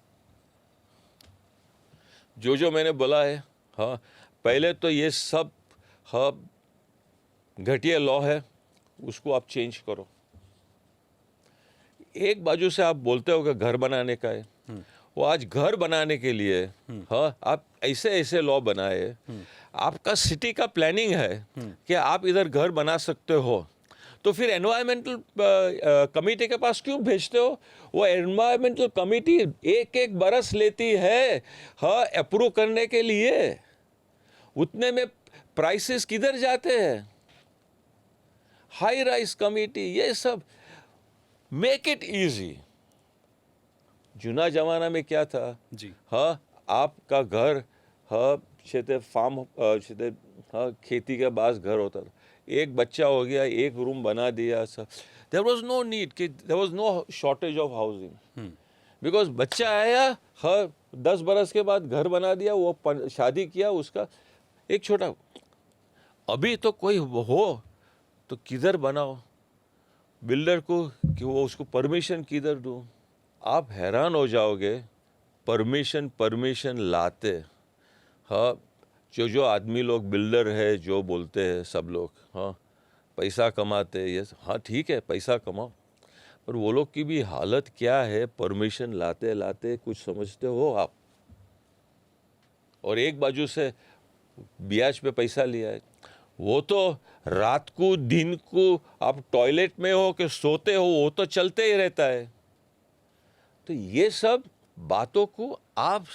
S2: जो मैंने बोला है, पहले तो ये सब घटिया लॉ है, उसको आप चेंज करो। एक बाजू से आप बोलते हो कि घर बनाने का है, वो आज घर बनाने के लिए आप ऐसे ऐसे लॉ बनाए। आपका सिटी का प्लानिंग है कि आप इधर घर बना सकते हो, तो फिर एनवायरमेंटल कमेटी के पास क्यों भेजते हो? वो एनवायरमेंटल कमेटी एक एक बरस लेती है अप्रूव करने के लिए। उतने में प्राइसेस किधर जाते हैं? हाई राइज कमेटी, ये सब। Make it easy. जूना जमाना में क्या था
S1: जी।
S2: आपका घर फार्म खेती के पास घर होता था, एक बच्चा हो गया, एक रूम बना दिया, सब। देयर वाज नो नीड कि there was no shortage of housing, because बच्चा आया 10 बरस के बाद घर बना दिया, वो शादी किया, उसका एक छोटा। अभी तो कोई हो तो किधर बनाओ, बिल्डर को कि वो उसको परमिशन किधर दूँ? आप हैरान हो जाओगे, परमिशन लाते। जो आदमी लोग बिल्डर है, जो बोलते हैं सब लोग, पैसा कमाते, ये ठीक है, पैसा कमाओ, पर वो लोग की भी हालत क्या है? परमिशन लाते लाते कुछ समझते हो आप? और एक बाजू से ब्याज पे पैसा लिया है, वो तो रात को दिन को आप टॉयलेट में हो कि सोते हो, वो तो चलते ही रहता है। तो ये सब बातों को आप,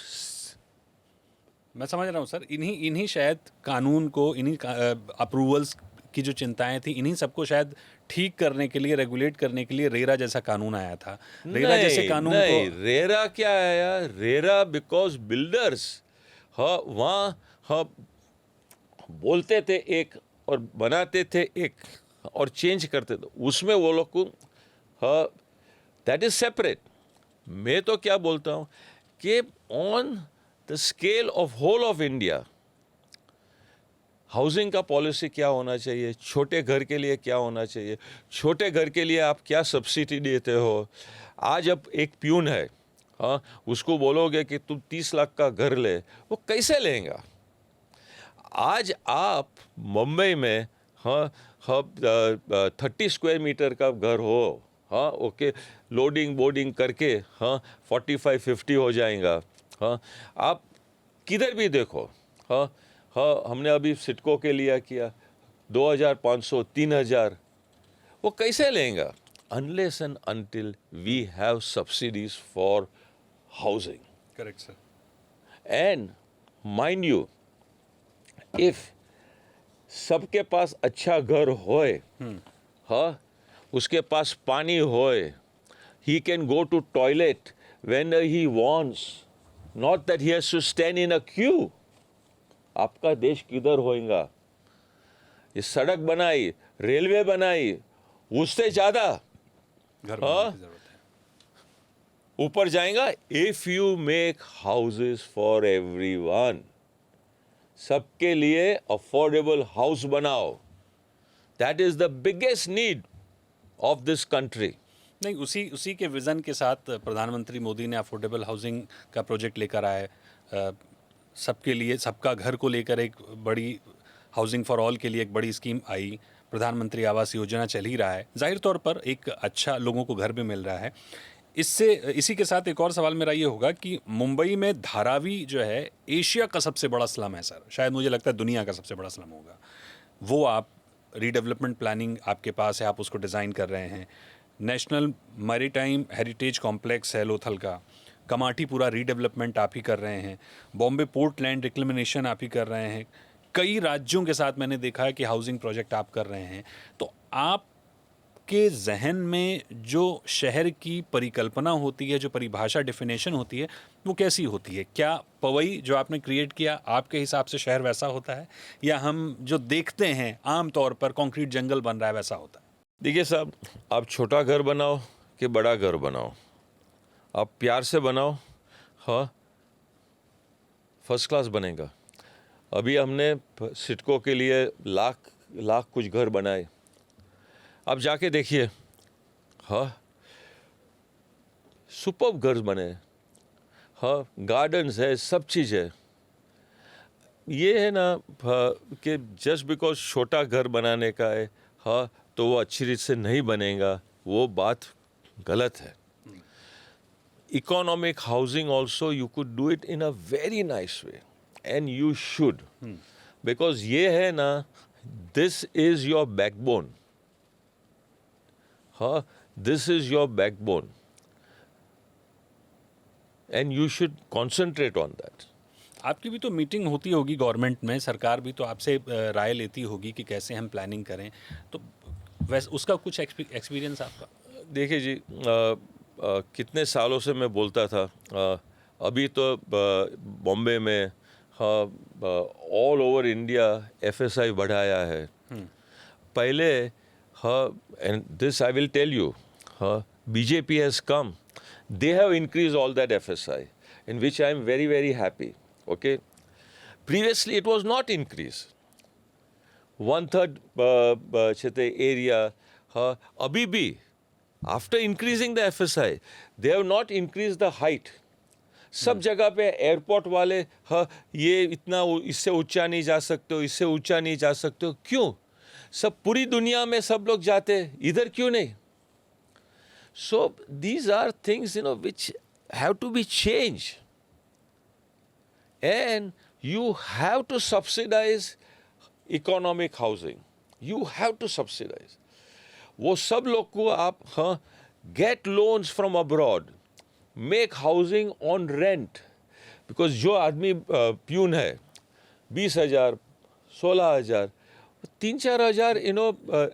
S1: मैं समझ रहा हूँ सर, इन्हीं शायद कानून को, इन्हीं अप्रूवल्स की जो चिंताएं थी, इन्हीं सबको शायद ठीक करने के लिए, रेगुलेट करने के लिए रेरा जैसा कानून आया था। रेरा जैसे कानून
S2: नहीं,
S1: को
S2: रेरा क्या आया? रेरा बिकॉज बिल्डर्स वहाँ बोलते थे एक और बनाते थे एक और चेंज करते थे, उसमें वो लोग को दैट इज सेपरेट। मैं तो क्या बोलता हूँ कि on the scale of whole of India, housing का पॉलिसी क्या होना चाहिए, छोटे घर के लिए क्या होना चाहिए, छोटे घर के लिए आप क्या सब्सिडी देते हो। आज अब एक प्यून है, उसको बोलोगे कि तुम 30 लाख का घर ले, वो कैसे लेगा? आज आप मुंबई में 30 स्क्वायर मीटर का घर हो, हाँ ओके, लोडिंग बोर्डिंग करके हाँ 45-50 हो जाएगा। हाँ आप किधर भी देखो, हाँ हाँ हमने अभी सिडको के लिया किया 2500 3000, वो कैसे लेंगे? Unless and until we have subsidies for housing.
S1: Correct sir.
S2: And mind you, if सबके पास अच्छा घर होए, हाँ उसके पास पानी होए, he can go to toilet whenever he wants, not that he has to stand in a queue. आपका देश किधर होएगा? ये सड़क बनाई, रेलवे बनाई, उससे ज्यादा
S1: घर बनाने की जरूरत है।
S2: ऊपर जाएगा। If you make houses for everyone, सबके लिए अफोर्डेबल हाउस बनाओ, that is the biggest need of this country.
S1: नहीं, उसी के विज़न के साथ प्रधानमंत्री मोदी ने अफोर्डेबल हाउसिंग का प्रोजेक्ट लेकर आए। सबके लिए, सबका घर को लेकर एक बड़ी हाउसिंग फॉर ऑल के लिए एक बड़ी स्कीम आई। प्रधानमंत्री आवास योजना चल ही रहा है, जाहिर तौर पर एक अच्छा लोगों को घर भी मिल रहा है। इसी के साथ एक और सवाल मेरा ये होगा कि मुंबई में धारावी जो है एशिया का सबसे बड़ा स्लम है सर, शायद मुझे लगता है दुनिया का सबसे बड़ा स्लम होगा। वो आप रीडेवलपमेंट प्लानिंग आपके पास है, आप उसको डिज़ाइन कर रहे हैं। नेशनल मैरीटाइम हेरिटेज कॉम्प्लेक्स है लोथल का, कमाटी पूरा रीडेवलपमेंट आप ही कर रहे हैं, बॉम्बे पोर्ट लैंड रिक्लेमिनेशन आप ही कर रहे हैं, कई राज्यों के साथ मैंने देखा है कि हाउसिंग प्रोजेक्ट आप कर रहे हैं। तो आपके जहन में जो शहर की परिकल्पना होती है, जो परिभाषा डेफिनेशन होती है, वो कैसी होती है? क्या पवई जो आपने क्रिएट किया आपके हिसाब से शहर वैसा होता है, या हम जो देखते हैं आम तौर पर कंक्रीट जंगल बन रहा है वैसा होता है?
S2: देखिए साहब, आप छोटा घर बनाओ कि बड़ा घर बनाओ, आप प्यार से बनाओ, हाँ फर्स्ट क्लास बनेगा। अभी हमने सिडको के लिए लाख कुछ घर बनाए, आप जाके देखिए, हाँ सुपर्ब घर बने, हाँ गार्डन्स है, सब चीज़ है। ये है ना कि जस्ट बिकॉज छोटा घर बनाने का है, हाँ तो वो अच्छी रीत से नहीं बनेगा, वो बात गलत है। Economic housing also you could do it in a very nice way, and you should, because ये है ना, दिस इज योर बैकबोन। हाँ this is your backbone and you should concentrate on that.
S1: आपकी भी तो मीटिंग होती होगी government में, सरकार भी तो आपसे राय लेती होगी कि कैसे हम प्लानिंग करें, तो वैसे उसका कुछ एक्सपीरियंस आपका?
S2: देखिए जी, कितने सालों से मैं बोलता था, अभी तो बॉम्बे में, हाँ ऑल ओवर इंडिया FSI बढ़ाया है। पहले, हाँ and this I will tell you, हाँ BJP has come, they have increased all that FSI, in which I am very, very happy. Okay, previously it was not increased. 1/3 क्षेत्र area, अभी भी after increasing the FSI, they have not increased the height. सब जगह पे airport वाले, हाँ ये इतना इससे ऊंचा नहीं जा सकते हो, इससे ऊंचा नहीं जा सकते हो, क्यों? सब पूरी दुनिया में सब लोग जाते हैं, इधर क्यों नहीं? So these are things, you know, which have to be changed, and you have to subsidize economic housing. You have to subsidize. वो सब लोग को आप, हाँ get loans from abroad, make housing on rent, because जो आदमी peon है 20,000 16,000 3-4 हज़ार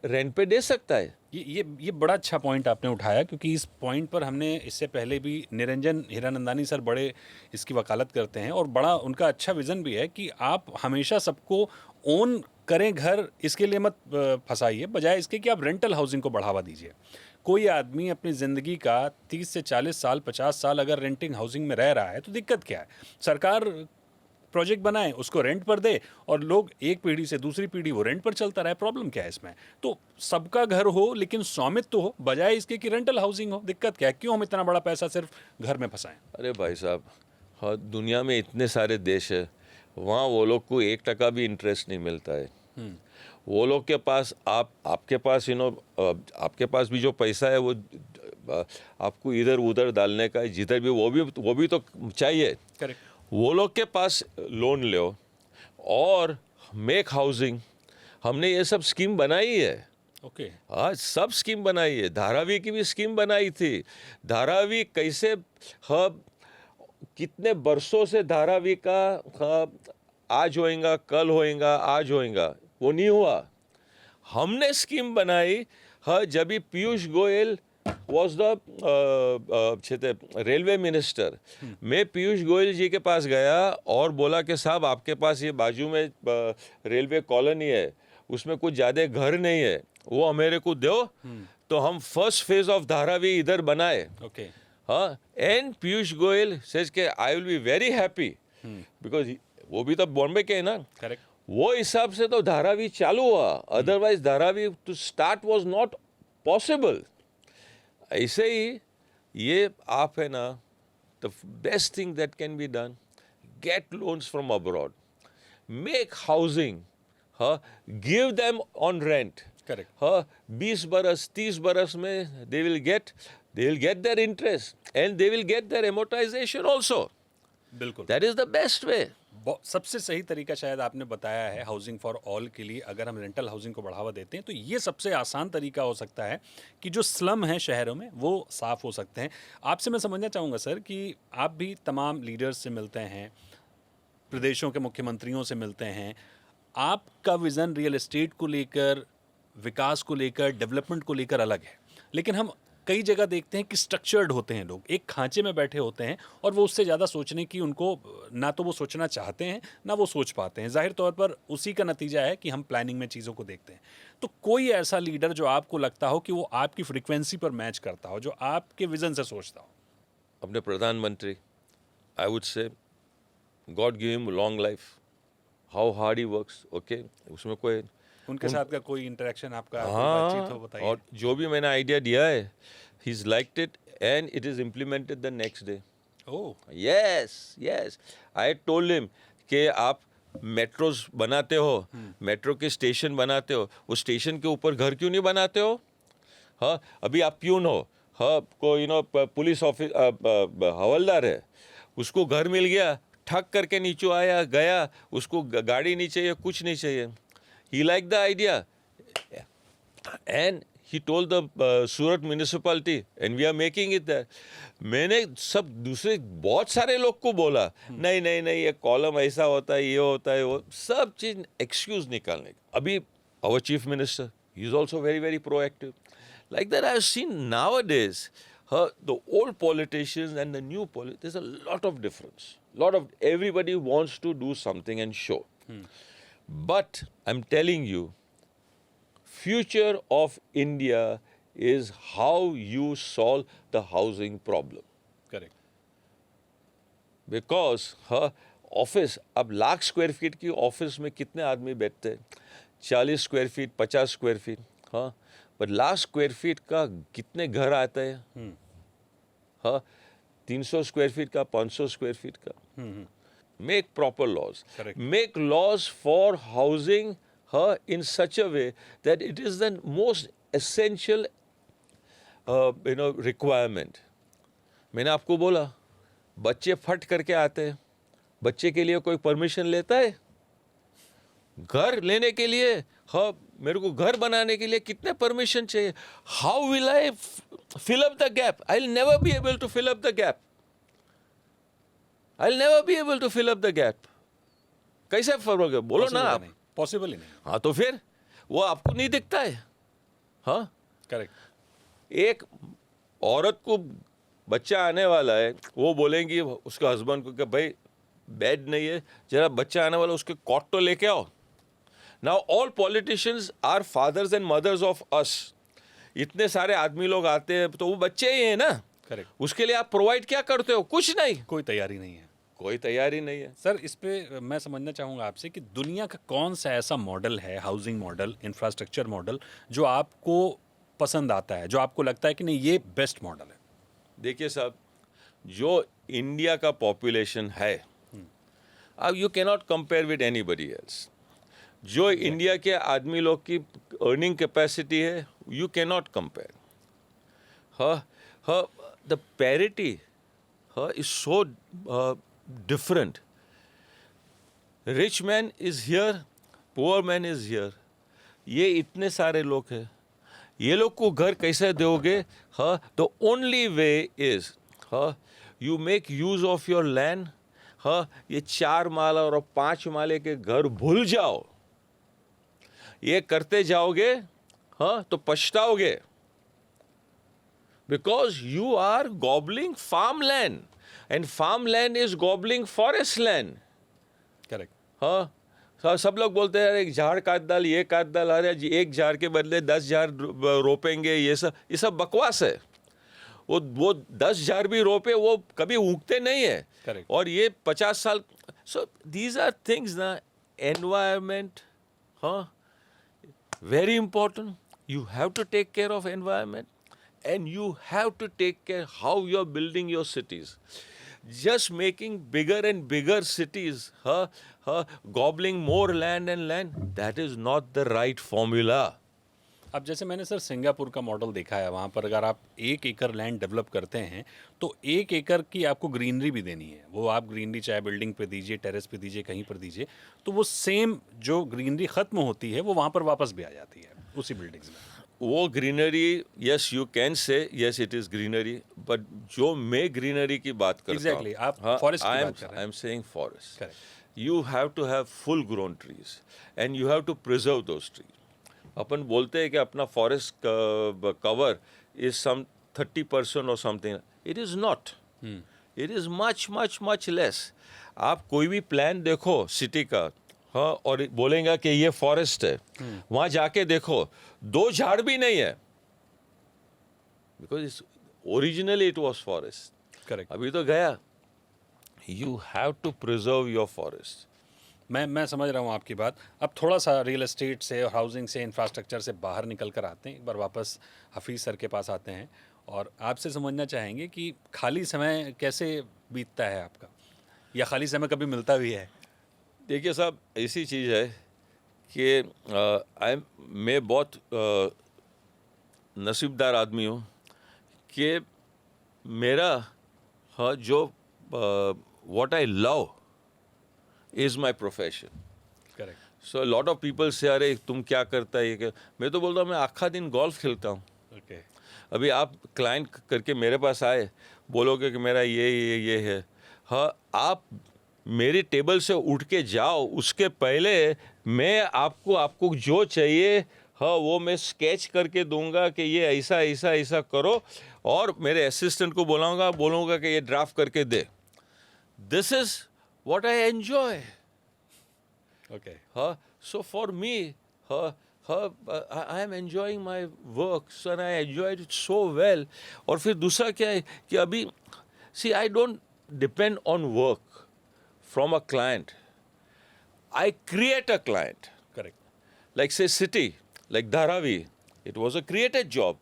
S2: रेंट पे दे सकता है।
S1: ये बड़ा अच्छा पॉइंट आपने उठाया, क्योंकि इस पॉइंट पर हमने इससे पहले भी, निरंजन हीरानंदानी सर बड़े इसकी वकालत करते हैं और बड़ा उनका अच्छा विज़न भी है कि आप हमेशा सबको ओन करें घर, इसके लिए मत फंसाइए, बजाय इसके कि आप रेंटल हाउसिंग को बढ़ावा दीजिए। कोई आदमी अपनी ज़िंदगी का 30 से 40 साल 50 साल अगर रेंटिंग हाउसिंग में रह रहा है तो दिक्कत क्या है? सरकार प्रोजेक्ट बनाए, उसको रेंट पर दे, और लोग एक पीढ़ी से दूसरी पीढ़ी वो रेंट पर चलता रहे। प्रॉब्लम क्या है इसमें? तो सबका घर हो लेकिन स्वामित्व हो, बजाय इसके कि रेंटल हाउसिंग हो। दिक्कत क्या है? क्यों हम इतना बड़ा पैसा सिर्फ घर में फंसाएं?
S2: अरे भाई साहब, हाँ दुनिया में इतने सारे देश है, वहाँ वो लोग को 1% भी इंटरेस्ट नहीं मिलता है। वो लोग के पास आपके पास आपके पास भी जो पैसा है वो आपको इधर उधर डालने का है, जिधर भी वो भी तो चाहिए।
S1: करेक्ट।
S2: वो लोग के पास लोन लो और मेक हाउसिंग। हमने ये सब स्कीम बनाई है।
S1: ओके।
S2: आज सब स्कीम बनाई है। धारावी की भी स्कीम बनाई थी। धारावी कैसे कितने बरसों से धारावी का आज होएगा, कल होएगा, आज होएगा, वो नहीं हुआ। हमने स्कीम बनाई जब भी Piyush Goyal was the railway minister. मैं पीयूष गोयल जी के पास गया और बोला कि साहब आपके पास ये बाजू में रेलवे कॉलोनी है, उसमें कुछ ज़्यादा घर नहीं है, वो मेरे को दो। तो हम फर्स्ट फेज ऑफ धारावी इधर बनाए।
S1: ओके।
S2: हाँ, एंड पीयूष गोयल सेज के I will be very happy because वो भी तो बॉम्बे के है ना।
S1: करेक्ट।
S2: वो हिसाब से तो धारावी चालू हुआ, otherwise Dharavi to start was not possible. ऐसे ही ये आप है ना, the best thing that can be done, get loans from abroad, make housing, give them on rent.
S1: Correct.
S2: 20 बरस 30 बरस में they will get their interest and they will get their amortization also.
S1: बिल्कुल।
S2: That is the best way.
S1: सबसे सही तरीका शायद आपने बताया है हाउसिंग फॉर ऑल के लिए। अगर हम रेंटल हाउसिंग को बढ़ावा देते हैं तो ये सबसे आसान तरीका हो सकता है कि जो स्लम है शहरों में वो साफ़ हो सकते हैं। आपसे मैं समझना चाहूँगा सर कि आप भी तमाम लीडर्स से मिलते हैं, प्रदेशों के मुख्यमंत्रियों से मिलते हैं। आपका विज़न रियल एस्टेट को लेकर, विकास को लेकर, डेवलपमेंट को लेकर अलग है, लेकिन हम कई जगह देखते हैं कि स्ट्रक्चर्ड होते हैं लोग, एक खांचे में बैठे होते हैं और वो उससे ज़्यादा सोचने की उनको ना तो वो सोचना चाहते हैं ना वो सोच पाते हैं। जाहिर तौर पर उसी का नतीजा है कि हम प्लानिंग में चीज़ों को देखते हैं। तो कोई ऐसा लीडर जो आपको लगता हो कि वो आपकी फ्रीक्वेंसी पर मैच करता हो, जो आपके विज़न से सोचता हो?
S2: अपने प्रधानमंत्री, I would say God give him long life, how hard he works. Okay, उसमें कोई
S1: उनके साथ का कोई इंटरेक्शन आपका, कोई
S2: हाँ,
S1: बातचीत हो, बताइए।
S2: और जो भी मैंने आइडिया दिया है, he is liked it and it is implemented the next day.
S1: Oh,
S2: yes, I told him कि आप मेट्रोज बनाते हो, मेट्रो के स्टेशन बनाते हो, उस स्टेशन के ऊपर घर क्यों नहीं बनाते हो? हाँ, अभी आप प्यून हो, हाँ, कोई पुलिस ऑफिस हवलदार है, उसको घर मिल गया, ठग करके नीचे आया गया, उसको गाड़ी नहीं चाहिए, कुछ नहीं चाहिए। He liked the idea, and he told the Surat municipality, and we are making it there. मैंने सब दूसरे बहुत सारे लोग को बोला, नहीं नहीं नहीं, ये कॉलम ऐसा होता है, ये होता है, वो सब चीज एक्सक्यूज निकालने। अभी our chief minister, he is also very very proactive. Like that, I have seen nowadays, the old politicians and the new politicians, there's a lot of difference. Everybody wants to do something and show. But I'm telling you, future of India is how you solve the housing problem.
S1: Correct.
S2: Because office, अब 1,00,000 square feet की office में कितने आदमी बैठते हैं? 40 square feet, 50 square feet, हाँ, पर 1,00,000 square feet का कितने घर आता है? हाँ, 300 स्क्वायर फीट का, 500 स्क्वायर फीट का। Make proper laws.
S1: Correct.
S2: Make laws for housing her in such a way that it is the most essential, requirement. मैंने आपको बोला, बच्चे फट करके आते हैं, बच्चे के लिए कोई परमिशन लेता है? घर लेने के लिए, हाँ, मेरे को घर बनाने के लिए कितने परमिशन चाहिए? How will I fill up the gap? I'll never be able to fill up the gap. I'll never be able to fill up the gap. कैसे फर्क है? बोलो ना आप।
S1: पॉसिबल ही नहीं।
S2: हाँ, तो फिर वो आपको नहीं दिखता है? हाँ,
S1: करेक्ट।
S2: एक औरत को बच्चा आने वाला है, वो बोलेंगी उसके हस्बैंड को कि भाई बेड नहीं है, जरा बच्चा आने वाला, उसके कॉट तो लेके आओ। Now all politicians are fathers and mothers of us. इतने सारे आदमी लोग आते हैं तो वो बच्चे ही हैं ना।
S1: करेक्ट।
S2: उसके लिए आप प्रोवाइड क्या करते हो? कुछ नहीं,
S1: कोई तैयारी नहीं है।
S2: कोई तैयारी नहीं है।
S1: सर, इस पे मैं समझना चाहूँगा आपसे कि दुनिया का कौन सा ऐसा मॉडल है, हाउसिंग मॉडल, इंफ्रास्ट्रक्चर मॉडल, जो आपको पसंद आता है, जो आपको लगता है कि नहीं ये बेस्ट मॉडल है?
S2: देखिए साहब, जो इंडिया का पॉपुलेशन है, अब you cannot compare with anybody else. जो इंडिया के आदमी लोग की अर्निंग कैपेसिटी है, you can not compare. her the parity is so different. Rich man is here, poor man is here. ये इतने सारे लोग हैं, ये लोग को घर कैसे दोगे? The only way is you make use of your land. ये 4 माला और 5 माले के घर भूल जाओ. ये करते जाओगे तो पछताओगे. Because you are gobbling farmland and farmland is gobbling forest land.
S1: Correct.
S2: सब लोग बोलते हैं एक झाड़ काट डाल, ये काट डाल, अरे एक झाड़ के बदले 10 झाड़ रोपेंगे, ये सब बकवास है. वो 10 झाड़ भी रोपे वो कभी उगते नहीं है.
S1: Correct.
S2: और ये 50 साल. So these are things ना, environment very important. You have to take care of environment. And you have to take care how you are building your cities. Just making bigger and bigger cities, gobbling more land and land, that is not the right formula.
S1: अब जैसे मैंने sir Singapore का model देखा है, वहाँ पर अगर आप 1 एकड़ लैंड डेवलप करते हैं तो 1 एकड़ की आपको ग्रीनरी भी देनी है. वो आप ग्रीनरी चाहे बिल्डिंग पे दीजिए, टेरेस पे दीजिए, कहीं पर दीजिए, तो वो सेम जो ग्रीनरी खत्म होती है वो वहाँ पर वापस भी आ जाती है उसी बिल्डिंग्स में.
S2: वो ग्रीनरी, यस यू कैन से yes it is greenery, but जो मैं ग्रीनरी की बात करता हूँ,
S1: एग्जैक्टली आप फॉरेस्ट की बात कर रहे हैं.
S2: I am saying forest.
S1: Correct.
S2: You have to have full grown trees and you have to preserve those trees. अपन बोलते हैं कि अपना forest cover is some 30% or something. It is not. It is much, much, much less. आप कोई भी plan देखो city का, और बोलेंगे कि ये फॉरेस्ट है, वहाँ जाके देखो 2 झाड़ भी नहीं है. Because originally it was forest.
S1: Correct.
S2: अभी तो गया. You have to preserve your forest.
S1: मैं समझ रहा हूँ आपकी बात. अब थोड़ा सा रियल एस्टेट से और हाउसिंग से, इंफ्रास्ट्रक्चर से बाहर निकल कर आते हैं, एक बार वापस हफीज़ सर के पास आते हैं और आपसे समझना चाहेंगे कि खाली समय कैसे बीतता है आपका, या खाली समय कभी मिलता भी है?
S2: देखिए साहब, ऐसी चीज़ है कि मैं बहुत नसीबदार आदमी हूँ कि मेरा जो what I love is my profession.
S1: Correct.
S2: So a lot of people say, अरे तुम क्या करता है, ये क्या? मैं तो बोलता हूँ मैं आखा दिन गोल्फ खेलता हूँ.
S1: ओके.
S2: अभी आप क्लाइंट करके मेरे पास आए, बोलोगे कि मेरा ये है, आप मेरी टेबल से उठ के जाओ, उसके पहले मैं आपको जो चाहिए वो मैं स्केच करके दूंगा कि ये ऐसा ऐसा ऐसा करो, और मेरे असिस्टेंट को बोलूँगा कि ये ड्राफ्ट करके दे. This is what I enjoy.
S1: Okay.
S2: So for me, I am enjoying my work, and I enjoyed it so well. और फिर दूसरा क्या है कि अभी, see, I don't depend on work from a client. I create a client.
S1: Correct.
S2: Like say city, like Dharavi, it was a created job.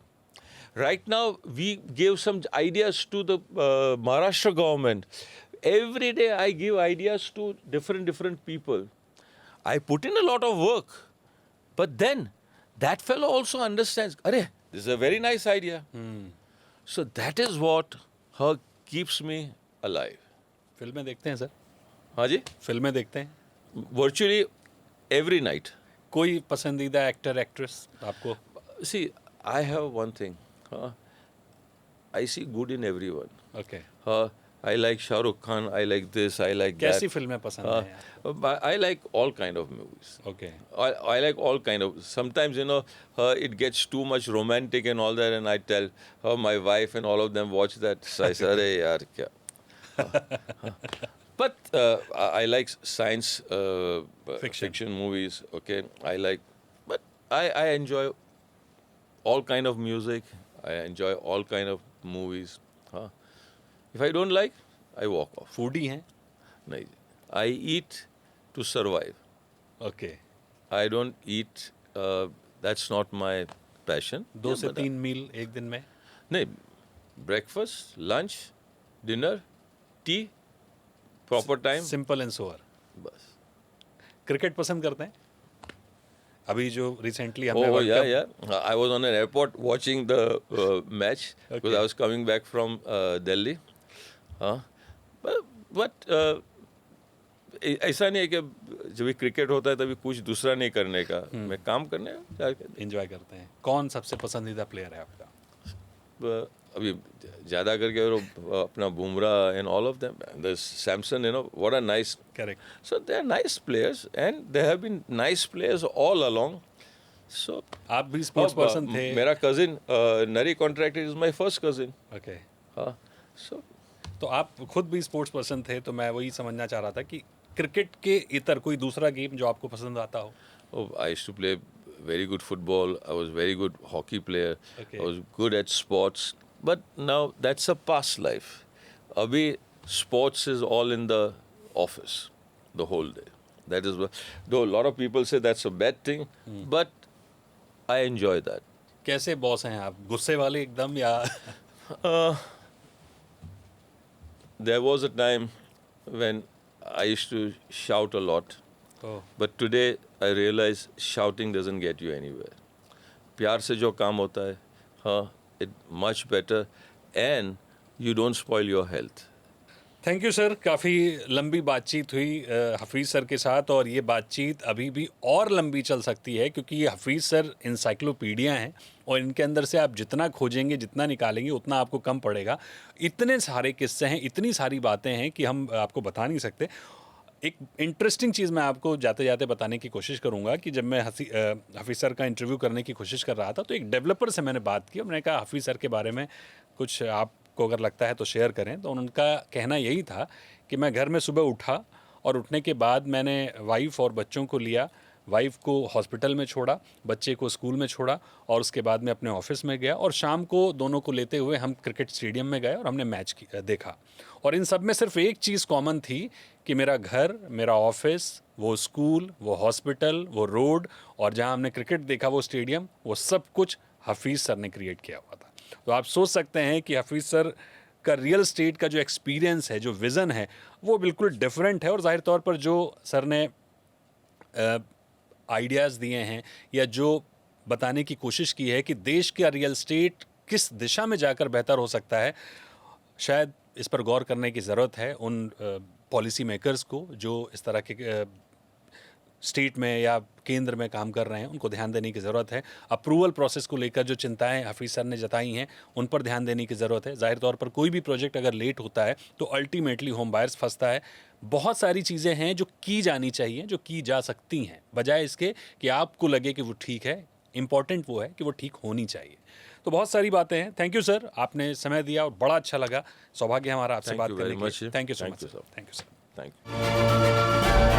S2: Right now, we gave some ideas to the Maharashtra government. Every day I give ideas to different people. I put in a lot of work. But then, that fellow also understands, Arey, this is a very nice idea. So that is what keeps me alive.
S1: फिल्में देखते हैं sir?
S2: हाँ जी?
S1: फिल्में देखते हैं?
S2: Virtually every night.
S1: कोई पसंदीदा actor actress आपको?
S2: See, I have one thing. I see good in everyone.
S1: Okay.
S2: I like Shah Rukh Khan, I like this, I like that.
S1: कैसी फिल्में पसंद हैं यार?
S2: I like all kind of movies.
S1: Okay.
S2: I like all kind of. Sometimes, it gets too much romantic and all that, and I tell my wife and all of them watch that. So I say, "Arey yaar, kya?" But I like science fiction movies. Okay, I like, but I enjoy all kind of music. I enjoy all kind of movies. If I don't like, I walk off.
S1: Foodie हैं?
S2: नहीं, I eat to survive.
S1: Okay.
S2: I don't eat. That's not my passion.
S1: 2 से 3 मील एक दिन में?
S2: नहीं, breakfast, lunch, dinner, tea, proper time.
S1: Simple and sober.
S2: बस.
S1: Cricket पसंद करते हैं? अभी जो रिसेंटली हमने
S2: Oh,
S1: World
S2: yeah,
S1: Cup-
S2: yeah. I was on an airport watching the match because
S1: Okay.
S2: I was coming back from Delhi. हाँ, but ऐसा नहीं है कि जब भी क्रिकेट होता है तभी कुछ दूसरा नहीं करने का, मैं काम करने जाके
S1: एंजॉय करते हैं। कौन सबसे पसंदीदा प्लेयर है आपका?
S2: अभी ज़्यादा करके वो अपना Bumrah and all of them, the Samson, you know, what a nice,
S1: correct.
S2: so they are nice players and there have been nice players all along. So
S1: आप भी स्पोर्ट्स पर्सन थे?
S2: मेरा कजिन नरी contractor is my first cousin.
S1: Okay.
S2: हाँ, so
S1: तो आप खुद भी स्पोर्ट्स पर्सन थे, तो मैं वही समझना चाह रहा था कि क्रिकेट के इतर कोई दूसरा गेम जो आपको पसंद आता हो?
S2: oh, I used to play very good football. I was very good hockey player.
S1: Okay.
S2: I was good at sports. But now that's a past life. Abhi sports is all in the office the whole day. That is what, though a lot of people say that's a bad thing, but I enjoy that.
S1: कैसे boss हैं आप? गुस्से वाले एकदम या?
S2: There was a time when I used to shout a lot.
S1: Oh,
S2: But today I realize shouting doesn't get you anywhere. प्यार से जो काम होता है, हाँ, it much better and you don't spoil your health.
S1: Thank you sir. काफ़ी लंबी बातचीत हुई हफीज़ सर के साथ, और ये बातचीत अभी भी और लंबी चल सकती है क्योंकि ये हफीज़ सर इंसाइक्लोपीडिया हैं और इनके अंदर से आप जितना खोजेंगे, जितना निकालेंगे, उतना आपको कम पड़ेगा। इतने सारे किस्से हैं, इतनी सारी बातें हैं कि हम आपको बता नहीं सकते। एक इंटरेस्टिंग चीज़ मैं आपको जाते जाते बताने की कोशिश करूंगा कि जब मैं हफीज़ सर का इंटरव्यू करने की कोशिश कर रहा था तो एक डेवलपर से मैंने बात की और मैंने कहा हफीज़ सर के बारे में कुछ आपको अगर लगता है तो शेयर करें। तो उनका कहना यही था कि मैं घर में सुबह उठा और उठने के बाद मैंने वाइफ और बच्चों को लिया, वाइफ को हॉस्पिटल में छोड़ा, बच्चे को स्कूल में छोड़ा और उसके बाद मैं अपने ऑफिस में गया और शाम को दोनों को लेते हुए हम क्रिकेट स्टेडियम में गए और हमने मैच देखा। और इन सब में सिर्फ एक चीज़ कॉमन थी कि मेरा घर, मेरा ऑफिस, वो स्कूल, वो हॉस्पिटल, वो रोड और जहां हमने क्रिकेट देखा वो स्टेडियम, वो सब कुछ हफीज़ सर ने क्रिएट किया हुआ था। तो आप सोच सकते हैं कि हफीज़ सर का रियल स्टेट का जो एक्सपीरियंस है, जो विज़न है, वो बिल्कुल डिफरेंट है। और जाहिर तौर पर जो सर ने आइडियाज़ दिए हैं या जो बताने की कोशिश की है कि देश का रियल स्टेट किस दिशा में जाकर बेहतर हो सकता है, शायद इस पर गौर करने की ज़रूरत है उन पॉलिसी मेकर्स को जो इस तरह के स्टेट में या केंद्र में काम कर रहे हैं। उनको ध्यान देने की ज़रूरत है। अप्रूवल प्रोसेस को लेकर जो चिंताएं हफीज़ सर ने जताई हैं, उन पर ध्यान देने की ज़रूरत है। जाहिर तौर पर कोई भी प्रोजेक्ट अगर लेट होता है तो अल्टीमेटली होम बायर्स फंसता है। बहुत सारी चीज़ें हैं जो की जानी चाहिए, जो की जा सकती हैं, बजाय इसके कि आपको लगे कि वो ठीक है। इम्पॉर्टेंट वो है कि वो ठीक होनी चाहिए। तो बहुत सारी बातें हैं। थैंक यू सर, आपने समय दिया और बड़ा अच्छा लगा। सौभाग्य हमारा आपसे
S2: Thank
S1: बात
S2: you
S1: करने
S2: very
S1: के
S2: much.
S1: लिए। Thank you so
S2: Thank
S1: much
S2: you,
S1: sir.
S2: sir.
S1: Thank you sir.
S2: Thank you.